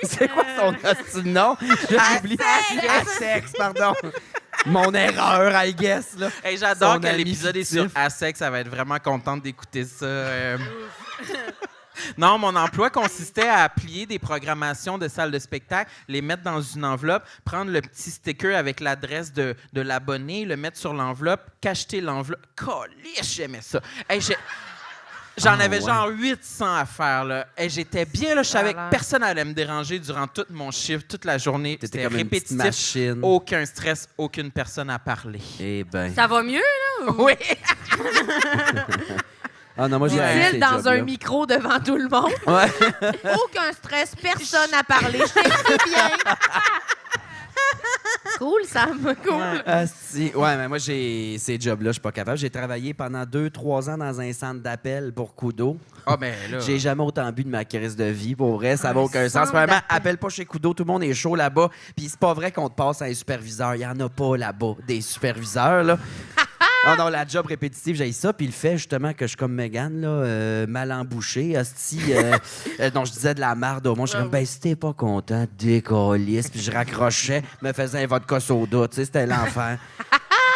C'est quoi son hostie de nom? J'ai oublié. Assex, pardon. Mon erreur, I guess, là. Hey, j'adore Son que ami l'épisode est sur fictif. ASEC. Ça va être vraiment contente d'écouter ça. Non, mon emploi consistait à plier des programmations de salles de spectacle, les mettre dans une enveloppe, prendre le petit sticker avec l'adresse de l'abonné, le mettre sur l'enveloppe, cacheter l'enveloppe. Calice, j'aimais ça. Hey, j'en Ah, avais ouais. genre 800 à faire. Là. Hey, j'étais bien, là, je savais que l'air. personne n'allait me déranger durant tout mon chiffre, toute la journée. T'étais C'était comme une petite répétitif. machine. Aucun stress, aucune personne à parler. Eh ben. Ça va mieux, là? Ou... Oui! Ah non, moi, j'ai haï ces Dit-il dans un jobs-là. micro devant tout le monde. Ouais. Aucun stress, personne à parler. Je t'explique bien. Cool, Sam. Cool. Ah, si. Ouais, mais moi, ces jobs-là, je suis pas capable. J'ai travaillé pendant 2-3 ans dans un centre d'appel pour Kudo. Ah, ben là. J'ai jamais autant bu de ma crise de vie, pour vrai. Ça va Un aucun sens. centre Vraiment, d'appel. appelle pas chez Kudo, tout le monde est chaud là-bas. Puis c'est pas vrai qu'on te passe à un superviseur. Il y en a pas là-bas, des superviseurs, là. Ah non, la job répétitive, j'ai ça. Puis le fait, justement, que je suis comme Mégane, là, mal embouché, hostie, dont je disais de la merde au monde. Je suis comme, ben, si t'es pas content, décollisse. Puis je raccrochais, me faisais un vodka soda. Tu sais, c'était l'enfer.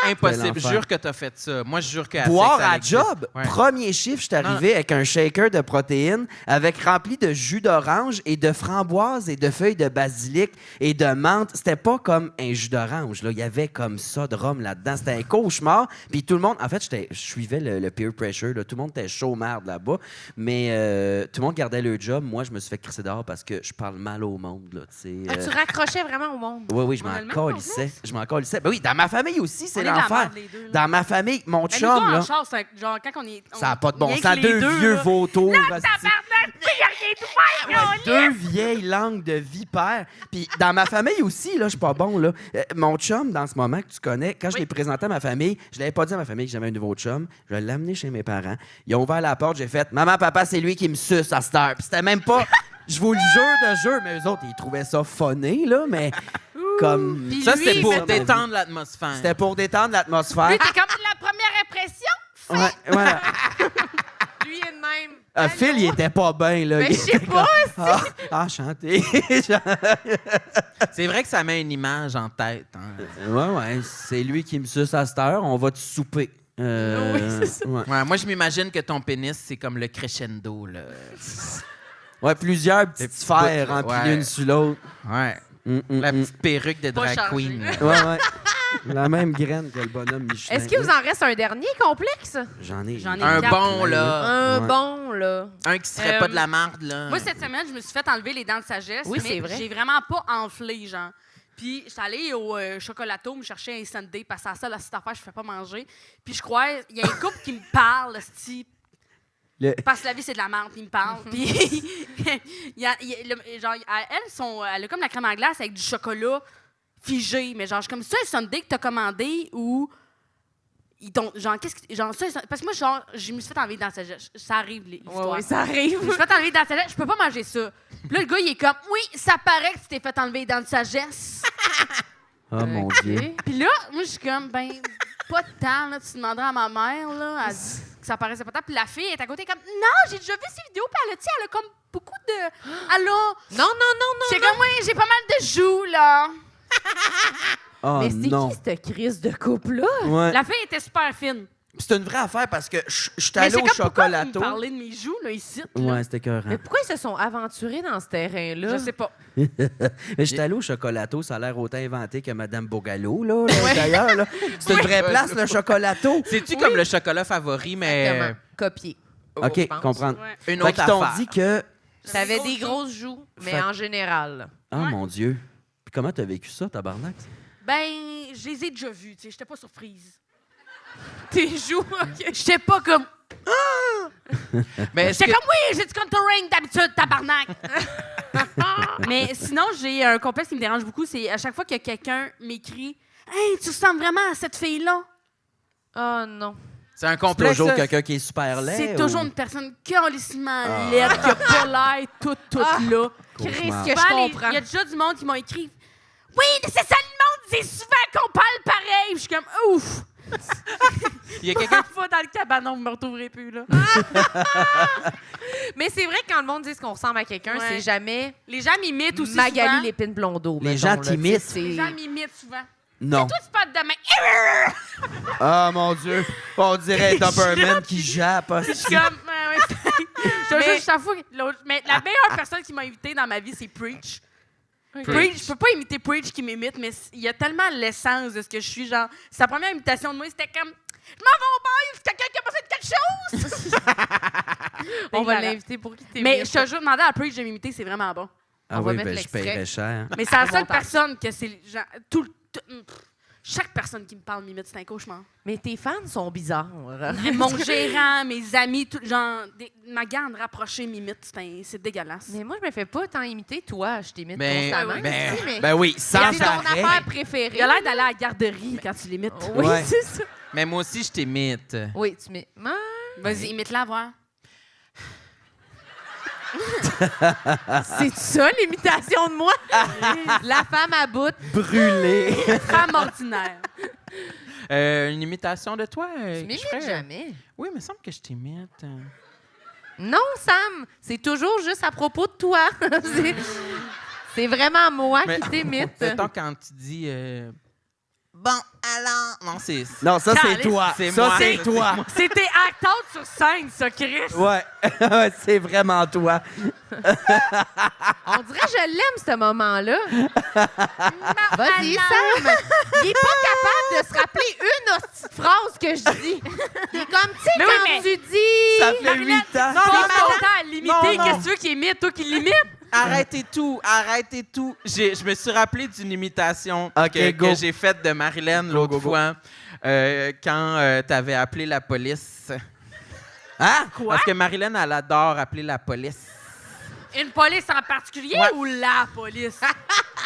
Impossible. l'enfer. Jure que t'as fait ça. Moi, je jure que. Boire ça à existe. job, Ouais. premier chiffre, je suis arrivé avec un shaker de protéines avec rempli de jus d'orange et de framboise et de feuilles de basilic et de menthe. C'était pas comme un jus d'orange, là. Il y avait comme ça de rhum là-dedans. C'était un cauchemar. Puis tout le monde, en fait, je suivais le peer pressure, là. Tout le monde était chaud merde là-bas. Mais tout le monde gardait le job. Moi, je me suis fait crisser dehors parce que je parle mal au monde, là, tu sais. Ah, tu raccrochais vraiment au monde. Oui, je On a m'en le même calissais. Je m'en calissais. Ben oui, dans ma famille aussi, c'est On est de la l'enfer. merde, les deux, là. Dans ma famille, mon Mais nous, chum, gars, là. en char, c'est genre quand on est. Ça n'a pas de bon rien sens. que les Deux vieux là. vautours. Là, hostie. tabarnak, il y a rien de faire, là. Deux vieilles langues de vipères. Puis dans ma famille aussi, là, je suis pas bon, là. Mon chum, dans ce moment que tu connais, quand je l'ai présenté à ma famille, je l'avais pas dit à ma famille que j'avais un nouveau chum. Je l'ai amené chez mes parents. Ils ont ouvert la porte, j'ai fait « Maman, papa, c'est lui qui me suce à cette heure. » Puis c'était même pas... Je vous le jure, mais eux autres, ils trouvaient ça funny, là, mais comme... Puis Ça, lui, c'était pour il fait- détendre l'atmosphère. C'était pour détendre l'atmosphère. Lui, t'es comme la première impression. Ouais, voilà. Lui est de même. Phil, il était pas bien, là. Mais Il je sais était pas. comme, chanter. C'est vrai que ça met une image en tête. Hein. Ouais, c'est lui qui me suce à cette heure. On va te souper. Oui, c'est ça. Ouais. Ouais, moi, je m'imagine que ton pénis, c'est comme le crescendo. Là. Ouais, plusieurs petites petits sphères bouts, empilées ouais. une sur l'autre. Ouais. La petite perruque de Pas drag chargé. queen. là. Ouais. La même graine que le bonhomme Michelin. Est-ce qu'il vous en reste un dernier complexe? J'en ai. J'en ai Un quatre. bon, là. Un Ouais. bon, là. Un qui serait pas de la marde, là. Moi, cette semaine, je me suis fait enlever les dents de sagesse. Oui, mais c'est vrai. j'ai vraiment pas enflé, genre. Puis, j'étais allée au chocolato me chercher un sundae parce que c'est la seule affaire que je fais pas manger. Puis, je crois, il y a un couple qui me parle, sti, parce que la vie, c'est de la merde, puis il me parle. Puis, genre, elle a comme la crème à glace avec du chocolat figé. Mais genre, je suis comme ça, un sundae que t'as commandé ou... Genre, qu'est-ce que... Genre, ça, parce que moi, genre, je me suis fait enlever dans sa sagesse. Ça arrive, l'histoire. Oui, ça arrive. Je me suis fait enlever dans sagesse. Je peux pas manger ça. Puis là, le gars, il est comme, oui, ça paraît que tu t'es fait enlever dans de sagesse. Oh mon Dieu. Puis là, moi, je suis comme, ben, pas de temps, là. Tu demanderas à ma mère, là, elle dit que ça paraissait pas tant. Puis la fille est à côté, comme, non, j'ai déjà vu ces vidéos, puis elle a comme beaucoup de. Elle a. Non, non. J'ai comme, oui, j'ai pas mal de joues, là. Oh Mais c'est non. qui cette crise de couple-là? Ouais. La fille était super fine. C'est une vraie affaire parce que je suis Mais allé c'est au comme, pourquoi vous chocolato. me parlez de mes joues, là, ici? Là? Ouais, c'était écœurant. Mais pourquoi ils se sont aventurés dans ce terrain-là? Je sais pas. Mais j'étais allé au chocolato, ça a l'air autant inventé que Madame Bogalo, là, d'ailleurs. Là. C'est une vraie place, le chocolato. C'est-tu comme le chocolat favori, mais Exactement. Copié. OK, je pense. comprendre. Ouais. une Fait autre qu'ils t'ont affaire? dit que... Ça avait des grosses joues, mais Fait- en général. Oh mon Dieu. Puis comment t'as vécu ça, tabarnak? Ben, je les ai déjà vus, tu sais, j'étais pas surprise. Tes joues, OK. J'étais pas comme. Mais est-ce J'étais que- comme, oui, j'ai du contouring d'habitude, tabarnak. Mais sinon, j'ai un complexe qui me dérange beaucoup, c'est à chaque fois que quelqu'un m'écrit « Hey, tu ressembles vraiment à cette fille-là. Oh non. C'est un C'est complexe. toujours ça? quelqu'un qui est super laid? C'est ou- toujours une personne calissement laide, qui a pas l'air toute là. Chris, Cauchemar. que je Souvent, comprends. il y a déjà du monde qui m'a écrit « Oui, c'est ça le monde, c'est souvent qu'on parle pareil. » Je suis comme « Ouf! » Il y a quelqu'un. Pas dans le cabanon, vous me retrouverez plus, là. Mais c'est vrai que quand le monde dit qu'on ressemble à quelqu'un, Ouais. c'est jamais Les gens m'imitent aussi Magali souvent. Lépine Blondeau. Les mettons, gens là, t'imitent. tu sais, Les gens c'est- m'imitent souvent. Non. Toi, tu parles de main. Ah, mon Dieu. On dirait Doberman qui jappe. Je suis comme. Je te jure, chaque fois. Mais la meilleure personne qui m'a invité dans ma vie, c'est Preach. Preach. Je peux pas imiter Preach qui m'imite, mais il y a tellement l'essence de ce que je suis. Genre, sa première imitation de moi, c'était comme. Je m'en vais au bar, il y a quelqu'un qui a besoin de quelque chose. On va hilarant. l'inviter pour qu'il t'imite. Mais je te jure, demander à Preach de m'imiter, c'est vraiment bon. Ah On va oui, mettre ben je l'extrait. paierais cher. Mais c'est la Au seule montage. personne que c'est. Genre, tout. Chaque personne qui me parle m'imite, c'est un cauchemar. Mais tes fans sont bizarres. Mon gérant, mes amis, tout, genre, ma garde rapprochée m'imite, c'est dégueulasse. Mais moi, je me fais pas tant imiter. Toi, je t'imite Ben, constamment. Ben oui, sans c'est ton arrêt. affaire préférée. Il a l'air d'aller à la garderie quand tu l'imites. Oui, Ouais. c'est ça. Mais moi aussi, je t'imite. Oui, tu mets... Vas-y, imite-la, voir. C'est ça, l'imitation de moi? La femme à bout. Brûlé. Femme ordinaire. Une imitation de toi? Tu m'imites jamais. Oui, mais il me semble que je t'imite. Non, Sam, c'est toujours juste à propos de toi. c'est vraiment moi Mais- qui t'imite. Mettons quand tu dis... Bon, alors... Non, c'est... Non, ça, c'est Calice. toi. C'est Ça, moi. c'est toi. C'était acteur sur scène, ça, Chris. Ouais. C'est vraiment toi. On dirait que je l'aime, ce moment-là. Vas-y, Sam. Il est pas capable de se rappeler une hostie de phrase que je dis. Il est comme, tu sais, Mais oui, quand mais- tu dis... Ça fait 8 ans. Non, C'est c'est ton temps à l'imiter. Non, non. Qu'est-ce que tu veux qu'il imite? Toi qui l'imites? Arrêtez tout. Je me suis rappelé d'une imitation OK, go. que j'ai faite de Marilyn l'autre fois quand t'avais appelé la police. Hein? Quoi? Parce que Marilyn, elle adore appeler la police. Une police en particulier Ouais. ou la police?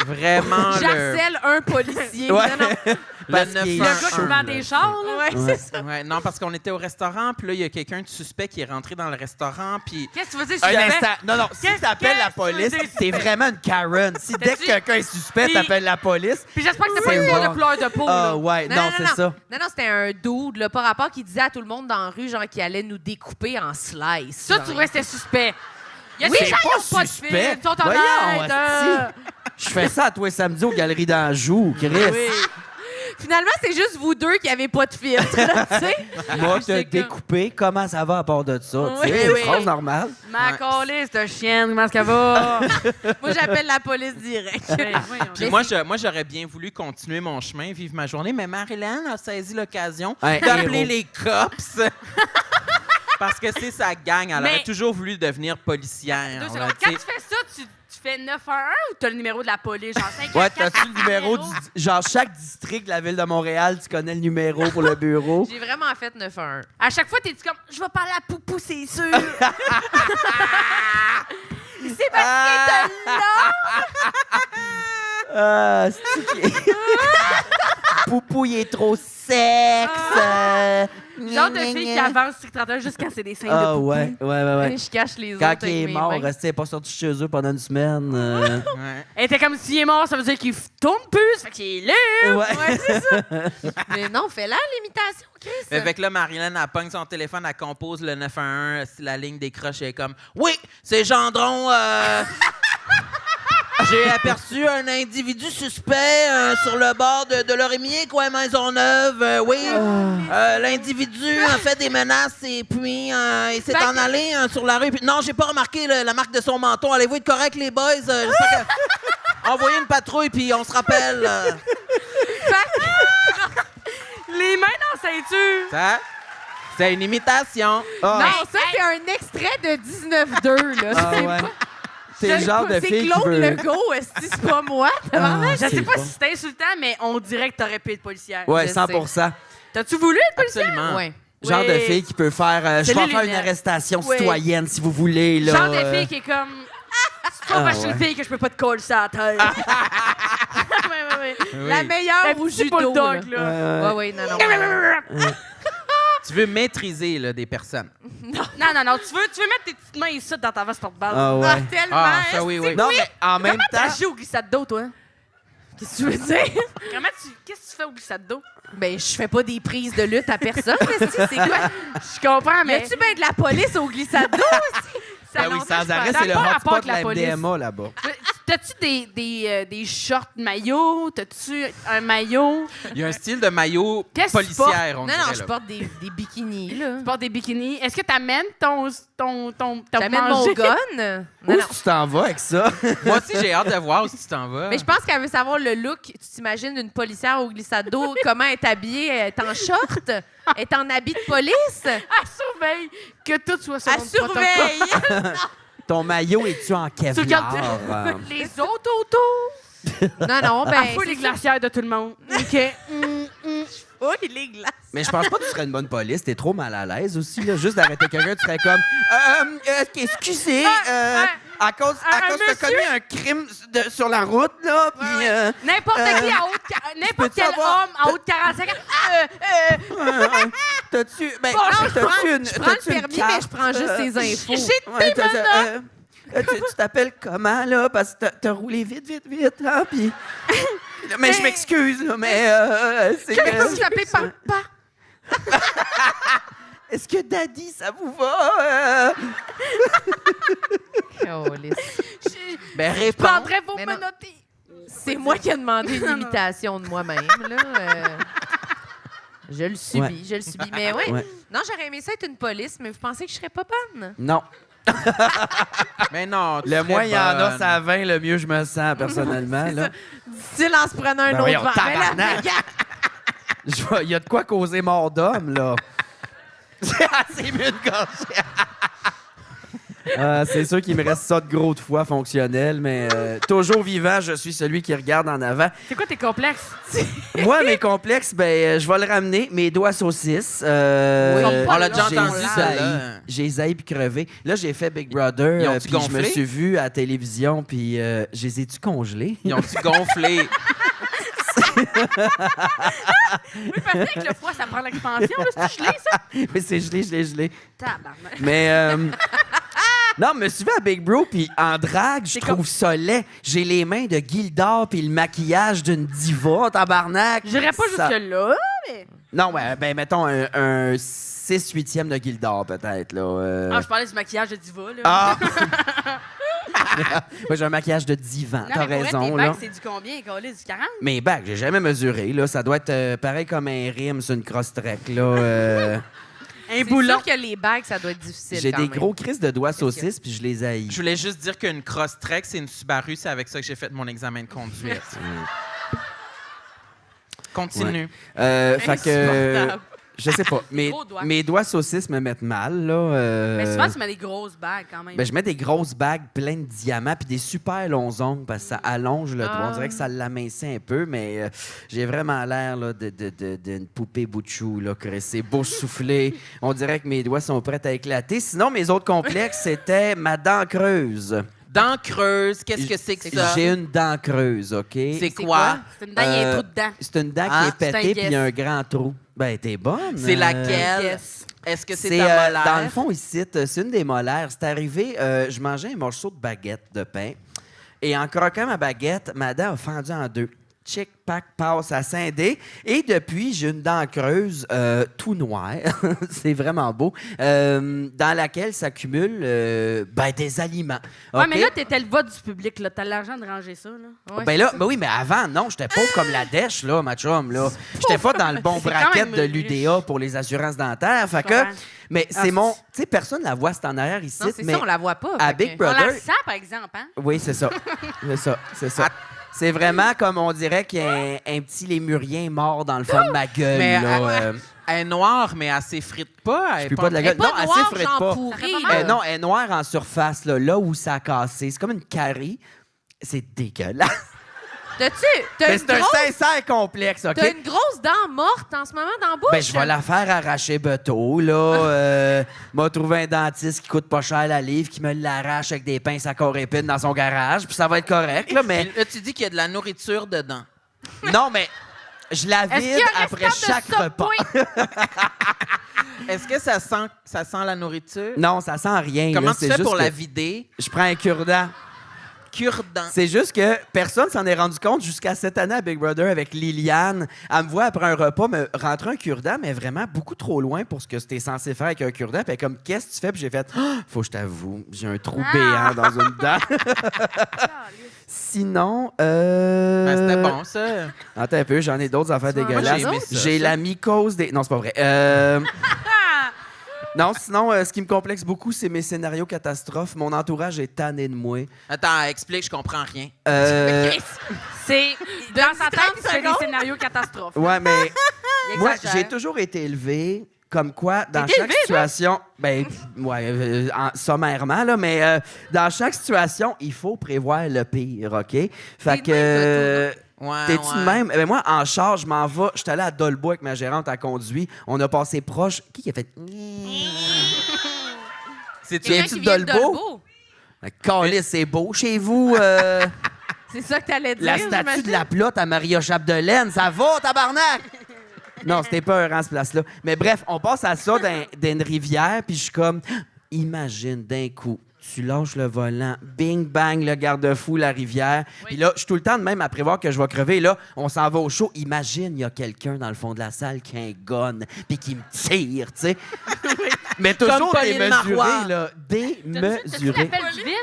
Vraiment, J'harcèle un policier. Ouais. Non, non. Parce le qu'il est Le gars qui chaud, vend là. des chars, là? Ouais, Ouais. c'est ça. Ouais, non, parce qu'on était au restaurant, puis là, il y a quelqu'un de suspect qui est rentré dans le restaurant, puis... Qu'est-ce que tu veux dire? Un suspect? instant. Non, non, si Qu'est-ce- t'appelles la qu'est-ce que tu police, veux dire, t'es vraiment une Karen. Si dès que T'as-tu- quelqu'un est suspect, Puis- t'appelles la police. Puis j'espère que c'est pas C'est une histoire de rare. couleur de peau, Ah là. ouais, non, c'est ça. Non, c'était un dude, là, par rapport qui disait à tout le monde dans la rue, genre, qu'il allait nous découper en slice. Ça, genre. tu trouvais que c'était suspect. Il y a Oui, des gens c'est qui pas ont pas de suspect. film, ils sont Voyons, honnêtes. asti. Je fais ça à toi et samedi aux Galeries d'Anjou, Chris. Finalement, c'est juste vous deux qui avez pas de filtre, là, tu sais. Moi, te C'est comme- découper, comment ça va à part de ça? Oui, Tu sais, c'est oui. une phrase normale. Ma calisse de chienne, comment est-ce qu'elle va? Moi, j'appelle la police direct. Puis moi, j'aurais bien voulu continuer mon chemin, vivre ma journée, mais Marilyn a saisi l'occasion Un d'appeler héros. les cops. Parce que c'est sa gang. Elle Mais- aurait toujours voulu devenir policière. Deux là, secondes. tu Quand sais. tu fais ça, tu fais 911 ou t'as le numéro de la police? Genre 5 Ouais, t'as-tu le numéro du... Genre, chaque district de la ville de Montréal, tu connais le numéro pour le bureau. J'ai vraiment fait 9-1. À chaque fois, t'es-tu comme, je vais parler à Poupou, c'est sûr. C'est parce qu'il est là! C'est Poupou, il est trop sexe. Genre de fille qui avance sur 31 jusqu'à c'est des seins de Ah Poupou. ouais. Je cache les Quand autres il est avec mes mort, mains. restait pas sorti chez eux pendant une semaine. Ouais. Elle était comme s'il est mort, ça veut dire qu'il tourne plus, ça fait qu'il est là. Ouais. Ouais, c'est ça. Mais non, fais-la, l'imitation, Chris. Mais avec là, Marilyn, elle pogne son téléphone, elle compose le 911, si la ligne décroche, elle est comme « Oui, c'est Gendron, j'ai aperçu un individu suspect sur le bord de Lorimier, coin Maisonneuve. Oui, l'individu a fait des menaces et puis il s'est en allé sur la rue. Puis, non, j'ai pas remarqué la marque de son menton. Allez-vous être correct, les boys? J'espère que... Envoyez une patrouille, puis on se rappelle. Les mains dans la ceinture. Ça, c'est une imitation. Ah, Non, ça, c'est un extrait de 19-2, là. ah C'est ouais. pas- T'es le genre de C'est fille qui Claude veut... Legault, est-ce que c'est pas moi? Ah, Je sais c'est pas bon. si c'est insultant, mais on dirait que t'aurais pu être policière. Ouais, Je 100%. T'as-tu voulu être policière? Absolument. Ouais. Genre de Oui. fille qui peut faire... je C'est vais les faire une lunettes. arrestation Oui. citoyenne, si vous voulez. Là, Genre de fille qui est comme... C'est pas parce que je suis une ouais. fille que je peux pas te coller ça à la tête. ouais. La meilleure Un au petit judo, bulldog, là. là. Ouais, ouais, non, non. Tu veux maîtriser là, des personnes. Non, tu veux mettre tes petites mains ici dans ta veste porte-balle. Ah Ah, ouais. tellement. Ah, ça oui, oui. Non, mais en même Comment temps... t'as joué au glissade d'eau, toi? Qu'est-ce que tu veux dire? Qu'est-ce que tu fais au glissade d'eau? Ben, je fais pas des prises de lutte à personne, esti, c'est quoi? Je comprends, Y mais... a-tu bien de la police au glissade d'eau, esti? Ça Ah oui, longtemps, sans je arrêt, pense. c'est le Ça a pas rapport hotspot avec de la la police. MDMA là-bas. T'as-tu des shorts maillots? T'as-tu un maillot? Il y a un style de maillot Qu'est-ce que tu policière, on Non, dirait. non, je là. porte des bikinis, là. Tu portes des bikinis. Est-ce que t'amènes ton J'amène mon manger? gun. Où Non, non. est-ce que tu t'en vas avec ça? Moi aussi, j'ai hâte de voir où tu t'en vas. Mais je pense qu'elle veut savoir le look. Tu t'imagines une policière au glissade d'eau, comment elle est habillée? Elle est en short? Elle est en habit de police? Elle surveille que tout soit selon Elle le protocole. surveille! Ton maillot, es-tu en Tu regardes Kevlar? les autres autour. Non, non, Elle ben... fout les c'est ça. glacières de tout le monde. OK. Oui, les glaces. Mais je pense pas que tu serais une bonne police. T'es trop mal à l'aise aussi, là. Juste d'arrêter quelqu'un, tu serais comme... excusez, à cause que t'as commis un crime sur la route, là, puis... N'importe qui n'importe quel savoir- homme en haut de 45 ans. T'as-tu... Ben, Je prends le permis, mais je prends juste ses infos. Ouais, tu t'appelles comment, là? Parce que t'as roulé vite, hein? Puis... Mais je m'excuse, là, mais... c'est Je vais que... s'appeler papa. Est-ce que Daddy, ça vous va? Câlisse. Ben, Je réponds. prendrais vos Mais non. menottés. C'est moi qui ai demandé une imitation de moi-même, là. Je le subis, Mais ouais. Non, j'aurais aimé ça être une police, mais vous pensez que je serais pas bonne? Non. Mais non, tu Le serais moins il y en a, bonne. ça à 20, le mieux je me sens, personnellement. Là. Dit-il en se prenant un Ben autre voyons, verre. Mais là, tabarnak! regarde, Il y a de quoi causer mort d'homme, là. C'est mieux de gorger. C'est sûr qu'il me reste ça de gros de foi fonctionnel, mais toujours vivant, je suis celui qui regarde en avant. C'est quoi tes complexes? Moi, mes complexes, je vais le ramener. Mes doigts saucisses. On l'a déjà j'ai entendu, zaï. celle-là. J'ai zaï puis crevé. Là, j'ai fait Big Brother. Ils ont-tu Puis je me gonflé? suis vu à la télévision, puis je les ai-tu congelés? Ils ont-tu gonflé? Oui, parce que avec le froid, ça prend l'expansion. Là, c'est gelé, ça? Oui, c'est gelé. Tabarnak. Mais non, je me suis vu à Big Bro, puis en drague, je trouve ça laid. J'ai les mains de Gildor puis le maquillage d'une diva, tabarnak. J'irais pas Ça- jusque-là, mais... Non, mettons un 6/8e de Gildor, peut-être, là. Ah, je parlais du maquillage de diva, là. Ah! Moi, j'ai un maquillage de divan, Non, t'as mais pour vrai, raison, tes là. bacs, c'est du combien, Colin? Du 40? Mes bacs, j'ai jamais mesuré, là. Ça doit être pareil comme un rime sur une cross-trek, là. Un c'est boulon. sûr que les bagues, ça doit être difficile J'ai quand des même. gros crises de doigts saucisses, puis je les haïs. Je voulais juste dire qu'une Crosstrek, c'est une Subaru. C'est avec ça que j'ai fait mon examen de conduite. Continue. Fait que... Insupportable. Je sais pas. gros doigts. Mes doigts saucisses me mettent mal, là. Mais souvent, tu mets des grosses bagues, quand même. Je mets des grosses bagues pleines de diamants puis des super longs ongles parce que ça allonge le doigt. On dirait que ça l'amincit un peu, mais j'ai vraiment l'air là, d'une poupée bout de chou, là, que c'est beau soufflé. On dirait que mes doigts sont prêts à éclater. Sinon, mes autres complexes, c'était ma dent creuse. Dent creuse, qu'est-ce que c'est que ça? J'ai une dent creuse, OK? C'est quoi? C'est une dent, il y a un trou dedans. C'est une dent Ah, qui est c'est un pétée puis il y a un guess. grand trou. Ben, t'es bonne. C'est laquelle? Yes. Est-ce que c'est C'est ta molaire? dans le fond ici, c'est une des molaires. C'est arrivé, je mangeais un morceau de baguette de pain et en croquant ma baguette, ma dent a fendu en deux. Chick, pack, passe à scindé. Et depuis, j'ai une dent creuse tout noire. C'est vraiment beau. Dans laquelle s'accumulent des aliments. Ouais, OK? mais là, t'étais le vote du public, là. T'as l'argent de ranger ça, là. Ouais, Ben là, oui, mais avant, non, j'étais pauvre comme la dèche, là, ma chum, là. J'étais pas dans le bon C'est quand bracket même de riche. l'UDA pour les assurances dentaires. Fait que, comprends. mais Ah, c'est mon... Tu sais, personne la voit, c'est en arrière ici. Non, c'est mais ça, on la voit pas. à fait Big que- On Brother... la sent, par exemple, hein? Oui, c'est ça. C'est ça. C'est vraiment comme on dirait qu'il y a un petit lémurien mort dans le fond de ma gueule. Mais là, elle est noire, mais elle s'effrite pas. Elle je est puis pas de la Elle est gueule. pas Non, elle noire, s'effrite genre pas. pourrie, Ça fait pas là. mal. Non, elle est noire en surface, là où ça a cassé. C'est comme une carie. C'est dégueulasse. T'as Mais une c'est un grosse... sincère complexe, OK? T'as une grosse dent morte en ce moment dans la bouche. Ben, je vais la faire arracher beto, là. M'a trouvé un dentiste qui coûte pas cher la livre, qui me l'arrache avec des pinces à corps épine dans son garage, puis ça va être correct, là, mais... Là, tu dis qu'il y a de la nourriture dedans. Non, mais je la Est-ce qu'il vide y a un après restant de chaque repas. Subway? Est-ce que ça sent la nourriture? Non, ça sent rien. Comment là, tu c'est fais juste pour que la vider? Je prends un cure-dent. Cure-dent. C'est juste que personne s'en est rendu compte jusqu'à cette année à Big Brother avec Liliane. Elle me voit après un repas me rentrer un cure-dent, mais vraiment beaucoup trop loin pour ce que c'était censé faire avec un cure-dent. Puis elle est comme, qu'est-ce que tu fais? Puis j'ai fait, faut que je t'avoue, j'ai un trou béant dans une dent. Sinon, Ben, c'était bon, ça. Attends un peu, j'en ai d'autres affaires Moi, dégueulasses. j'ai aimé ça, J'ai ça. la mycose des... Non, c'est pas vrai. Non, sinon, ce qui me complexe beaucoup, c'est mes scénarios catastrophes. Mon entourage est tanné de moi. Attends, explique, je comprends rien. C'est... Dans sa 30 tête, c'est des secondes. scénarios catastrophes. Ouais, mais Il moi, exagère. j'ai toujours été élevé comme quoi, dans T'es chaque élevé, situation... Ben, ouais, sommairement, là, mais dans chaque situation, il faut prévoir le pire, OK? Fait T'es de même, que... Ouais, T'es-tu de même? Ben moi, en char, je m'en vais. Je suis allé à Dolbeau avec ma gérante à conduire. On a passé proche. Qui a fait... C'est-tu Quelqu'un Viens-tu qui de vient de Dolbeau? Dolbeau. Calais, c'est beau. Chez vous, C'est ça que t'allais dire, la statue j'imagine. de la plotte à Maria Chapdelaine, ça va, tabarnak? Non, c'était pas un ce place-là. Mais bref, on passe à ça d'une rivière, puis je suis comme... Imagine, d'un coup, tu lâches le volant, bing, bang, le garde-fou, la rivière. Puis là, je suis tout le temps de même à prévoir que je vais crever. Là, on s'en va au show. Imagine, il y a quelqu'un dans le fond de la salle qui a un gun puis qui me tire, tu sais. Mais toujours Pauline Marois. démesuré, là. T'as-tu Démesuré. l'appel du vide?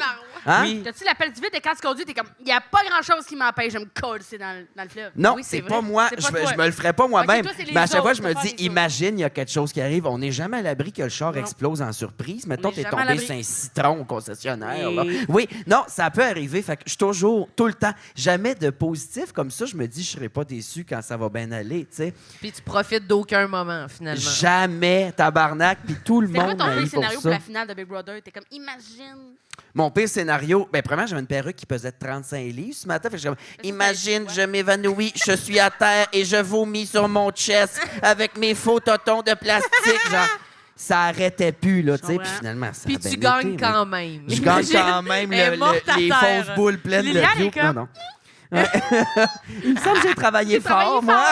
Hein? Oui. T'as-tu l'appel du vide et quand tu conduis, t'es comme, il n'y a pas grand-chose qui m'empêche de me coller dans le fleuve. Non, Oui, c'est c'est vrai. pas moi. C'est pas Je toi. me le ferais pas moi-même. Ok, toi, c'est les Mais à chaque fois, autres, je me faut faire dis, les autres. imagine, il y a quelque chose qui arrive. On n'est jamais à l'abri que le char Non. explose en surprise. Mettons, On est t'es jamais à tombé l'abri. sur un citron au concessionnaire. Là. Et- Oui, non, ça peut arriver. Fait que je suis toujours, tout le temps, jamais de positif. Comme ça, je me dis, je serai pas déçu quand ça va bien aller, tu sais. Puis tu profites d'aucun moment, finalement. Jamais, tabarnak. Puis tout le C'est quoi monde ton m'a pire eu pour scénario pour ça. la finale de Big Brother? T'es comme, imagine. Mon pire scénario, ben premièrement, j'avais une perruque qui pesait 35 livres ce matin. Fait que j'avais, imagine, ouais. je m'évanouis, je suis à terre et je vomis sur mon chest avec mes faux totons de plastique. Genre, ça arrêtait plus, là, tu sais. Puis comprends. finalement, ça Puis a bien tu gagnes été, mais quand même. Je gagne quand même Elle est morte à les terre. fausses boules pleines Liliane de est bio. comme- Non, non. Il me semble que j'ai travaillé fort, moi.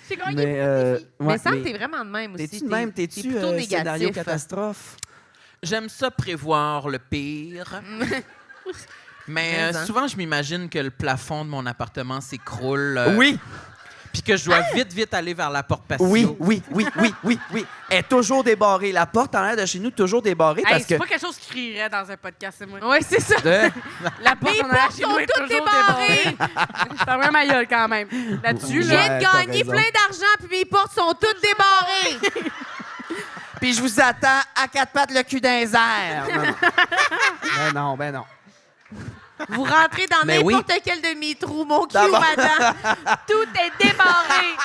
J'ai gagné. Mais, Mais ouais, Sam, mais t'es vraiment de même aussi. t'es-tu de même? T'es-tu plutôt scénario négatif. catastrophe? J'aime ça prévoir le pire. Mais Mais, hein. souvent, je m'imagine que le plafond de mon appartement s'écroule. Oui. Puis que je dois vite aller vers la porte patio. Oui. Elle est toujours débarrée. La porte en l'air de chez nous, toujours débarrée Hey, parce c'est que... pas quelque chose qui crierait dans un podcast, c'est moi. Oui, c'est ça. De- La porte Les en arrière portes chez sont nous est toutes toujours débarrées. débarrée. Je ferme ma gueule quand même. Là-dessus, Je Ouais, là. viens de t'as gagner raison. plein d'argent, puis mes portes sont toutes débarrées. Puis je vous attends à quatre pattes le cul d'un airs. Ben non. Vous rentrez dans Mais oui. n'importe quel de mes trous, mon cul, D'abord- madame. Tout est débarré.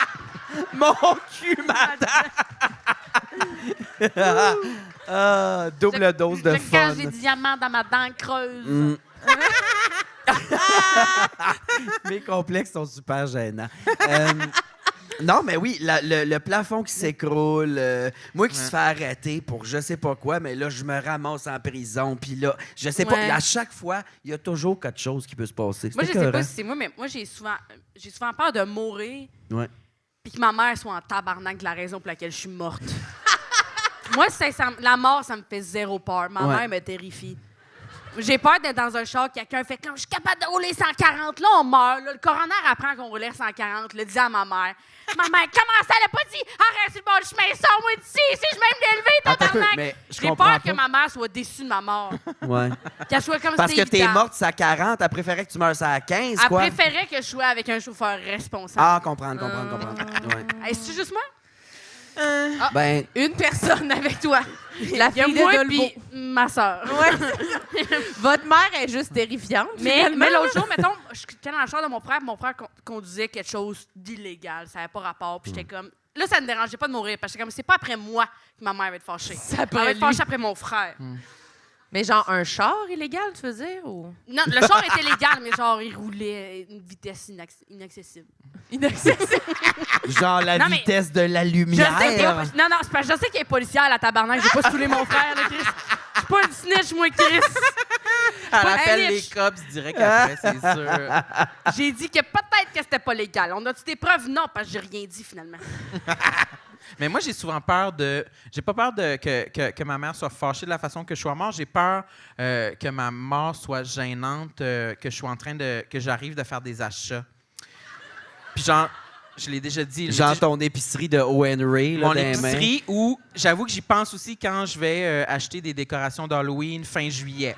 Mon cul, madame! Double dose de Je fun. cache des diamants dans ma dent creuse. Mm. Mes complexes sont super gênants. Non, mais oui, le plafond qui s'écroule, moi qui se fait arrêter pour je sais pas quoi, mais là, je me ramasse en prison, puis là, je sais pas, Ouais. à chaque fois, il y a toujours quelque chose qui peut se passer. Moi, C'est je sais pas écœurant. si c'est moi, mais moi, j'ai souvent peur de mourir Ouais. puis que ma mère soit en tabarnak de la raison pour laquelle je suis morte. Moi, la mort, ça me fait zéro peur. Ma Ouais. mère me terrifie. J'ai peur d'être dans un char, quelqu'un fait comme je suis capable de rouler 140. Là, on meurt. Là. Le coroner apprend qu'on roulait 140. Le dit à ma mère. Ma mère, comment ça, elle a pas dit arrête sur le bord du chemin, sors-moi d'ici, si je vais me l'élever, Attends un peu, tabarnak. mais je J'ai comprends peur pas. que ma mère soit déçue de ma mort. Ouais. Qu'elle soit comme Parce que c'était t'es évident. morte à 40, elle préférait que tu meurs à 15, Elle quoi. préférait que je sois avec un chauffeur responsable. Ah, comprendre. Ouais. Hey, c'est juste moi? Ben, Une personne avec toi. La Il y a fille moi de Dolbeau. puis ma soeur. Votre mère est juste terrifiante. Mais finalement. l'autre jour, mettons, je suis dans le char de mon frère conduisait quelque chose d'illégal. Ça n'avait pas rapport. Puis j'étais comme. Là, ça ne me dérangeait pas de mourir. Parce que j'étais comme, c'est pas après moi que ma mère va être fâchée. Ça Elle va être lui. fâchée après mon frère. Mais genre un char illégal, tu veux dire? Ou... Non, le char était légal, mais genre, il roulait à une vitesse inaccessible. Inaccessible. genre la Non, mais- vitesse de la Je lumière. sais qu'il y a- non, c'est parce que je sais qu'il est policier à la tabarnak. J'ai pas saoulé mon frère, là, Chris. Je suis pas une snitch, moi, Chris. Elle Pas appelle un les lich. cops direct après, c'est sûr. J'ai dit que peut-être que c'était pas légal. On a-tu des preuves? Non, parce que j'ai rien dit, finalement. Mais moi, j'ai souvent peur de... J'ai pas peur que ma mère soit fâchée de la façon que je sois mort. J'ai peur que ma mort soit gênante, que je sois en train de... que j'arrive de faire des achats. Puis genre, je l'ai déjà dit... mais Genre tu sais, ton épicerie de Owen Ray, là, mon dans les mains. épicerie où j'avoue que j'y pense aussi quand je vais acheter des décorations d'Halloween fin juillet.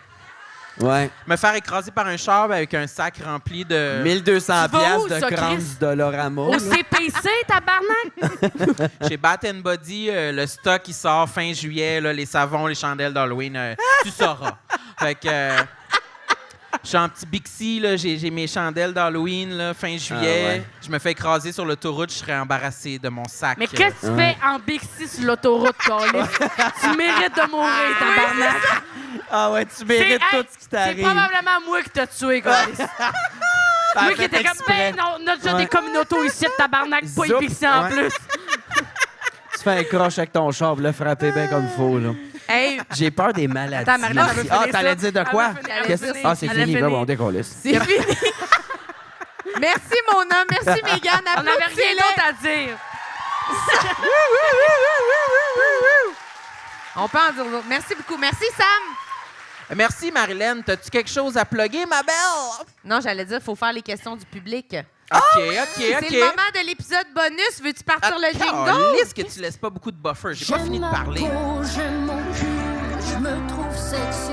Ouais. Me faire écraser par un char avec un sac rempli de... 1200 Tu vas où, piastres de ça, crans Chris? Dolorama. Au là. CPC, tabarnak! Chez Bath Body, le stock qui sort fin juillet, là, les savons, les chandelles d'Halloween, tu sauras. Fait que je suis en petit Bixi, là, j'ai mes chandelles d'Halloween là, fin juillet. ouais. Je me fais écraser sur l'autoroute, je serais embarrassé de mon sac. Mais qu'est-ce que tu fais en Bixi sur l'autoroute, Carlis? Tu mérites de mourir, tabarnak! Ah ouais, tu mérites C'est- tout ce qui C'est t'arrive. probablement moi qui t'ai tué, Carlis. Moi qui étais comme, ben non, on a déjà des communautés ici de tabarnak, pas Zoup, épicé en ouais. plus. Tu fais un croche avec ton char, le frapper bien comme il faut, là. Hey, J'ai peur des maladies. Attends, Marie-Laure, elle veut Ah, finir t'allais ça. dire de Elle quoi? veut finir, elle veut Qu'est-ce- finir. Ah, c'est Elle a fini. fini. Ben bon, on décollisse. c'est fini. Merci, Mona. Merci, Mégane. On n'avait rien Applaudissez-les. d'autre à dire. On peut en dire d'autres. Merci beaucoup. Merci, Sam. Merci, Marilyn. T'as-tu quelque chose à plugger, ma belle? Non, j'allais dire, il faut faire les questions du public. OK. C'est le moment de l'épisode bonus. Veux-tu partir le jingle? Lise que tu laisses pas beaucoup de buffer. J'ai pas fini de parler. J'aime ma peau, j'aime mon cul, je me trouve sexy